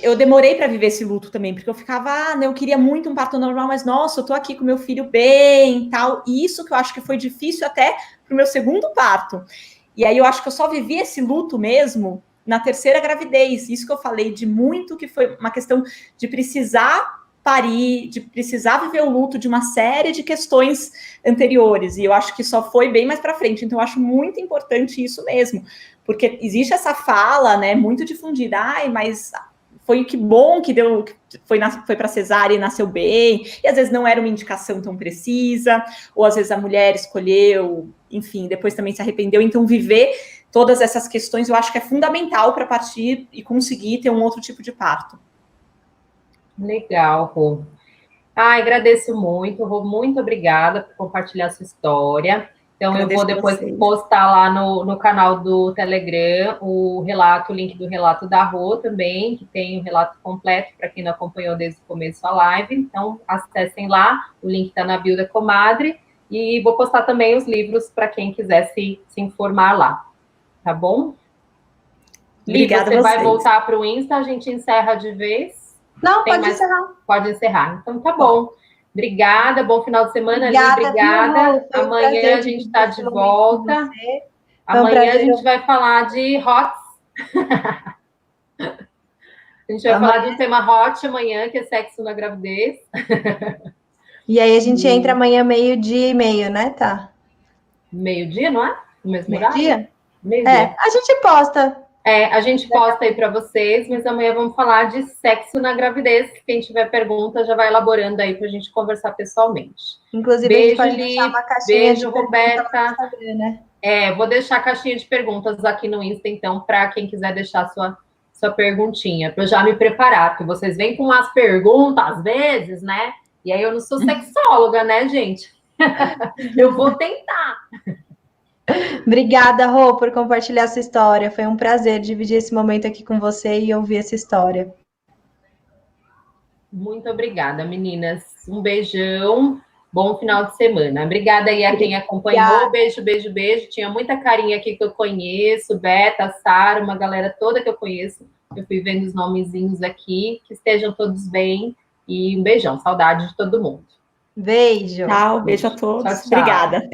eu demorei para viver esse luto também, porque eu ficava, eu queria muito um parto normal, mas nossa, eu tô aqui com meu filho bem e tal. E isso que eu acho que foi difícil até pro meu segundo parto. E aí eu acho que eu só vivi esse luto mesmo na terceira gravidez. Isso que eu falei de muito, que foi uma questão de precisar parir, de precisar viver o luto de uma série de questões anteriores, e eu acho que só foi bem mais para frente, então eu acho muito importante isso mesmo, porque existe essa fala, né, muito difundida, ai, mas foi que bom que deu, foi para cesárea e nasceu bem, e às vezes não era uma indicação tão precisa, ou às vezes a mulher escolheu, enfim, depois também se arrependeu, então viver todas essas questões eu acho que é fundamental para partir e conseguir ter um outro tipo de parto. Legal, Rô. Agradeço muito, Rô, muito obrigada por compartilhar sua história. Então, eu vou depois postar lá no canal do Telegram o link do relato da Rô também, que tem o relato completo para quem não acompanhou desde o começo a live. Então, acessem lá, o link está na bio da Comadre, e vou postar também os livros para quem quiser se informar lá, tá bom? Obrigada. Você vai voltar para o Insta, a gente encerra de vez? Não, pode encerrar. Pode encerrar. Então, tá bom. Obrigada, bom final de semana, obrigada, Li, obrigada. Amanhã a gente está de volta. Amanhã a gente vai falar de HOTS. A gente vai falar de um tema HOT amanhã, que é sexo na gravidez. E aí a gente entra amanhã 12:30, né, tá? Meio-dia, não é? No mesmo meio-dia? Meio-dia. A gente posta. A gente posta aí para vocês, mas amanhã vamos falar de sexo na gravidez. Quem tiver pergunta já vai elaborando aí para a gente conversar pessoalmente. Inclusive, beijo, a gente pode deixar uma caixinha beijo, de Roberta. Saber, né? Vou deixar a caixinha de perguntas aqui no Insta, então, para quem quiser deixar sua perguntinha, para eu já me preparar, porque vocês vêm com umas perguntas às vezes, né? E aí eu não sou sexóloga, né, gente? Eu vou tentar. Obrigada, Rô, por compartilhar sua história. Foi um prazer dividir esse momento aqui com você e ouvir essa história. Muito obrigada, meninas. Um beijão. Bom final de semana. Obrigada aí a quem acompanhou. Beijo, beijo, beijo. Tinha muita carinha aqui que eu conheço. Beta, Sara, uma galera toda que eu conheço. Eu fui vendo os nomezinhos aqui. Que estejam todos bem. E um beijão. Saudade de todo mundo. Beijo. Tchau, beijo a todos. Tchau, tchau. Obrigada.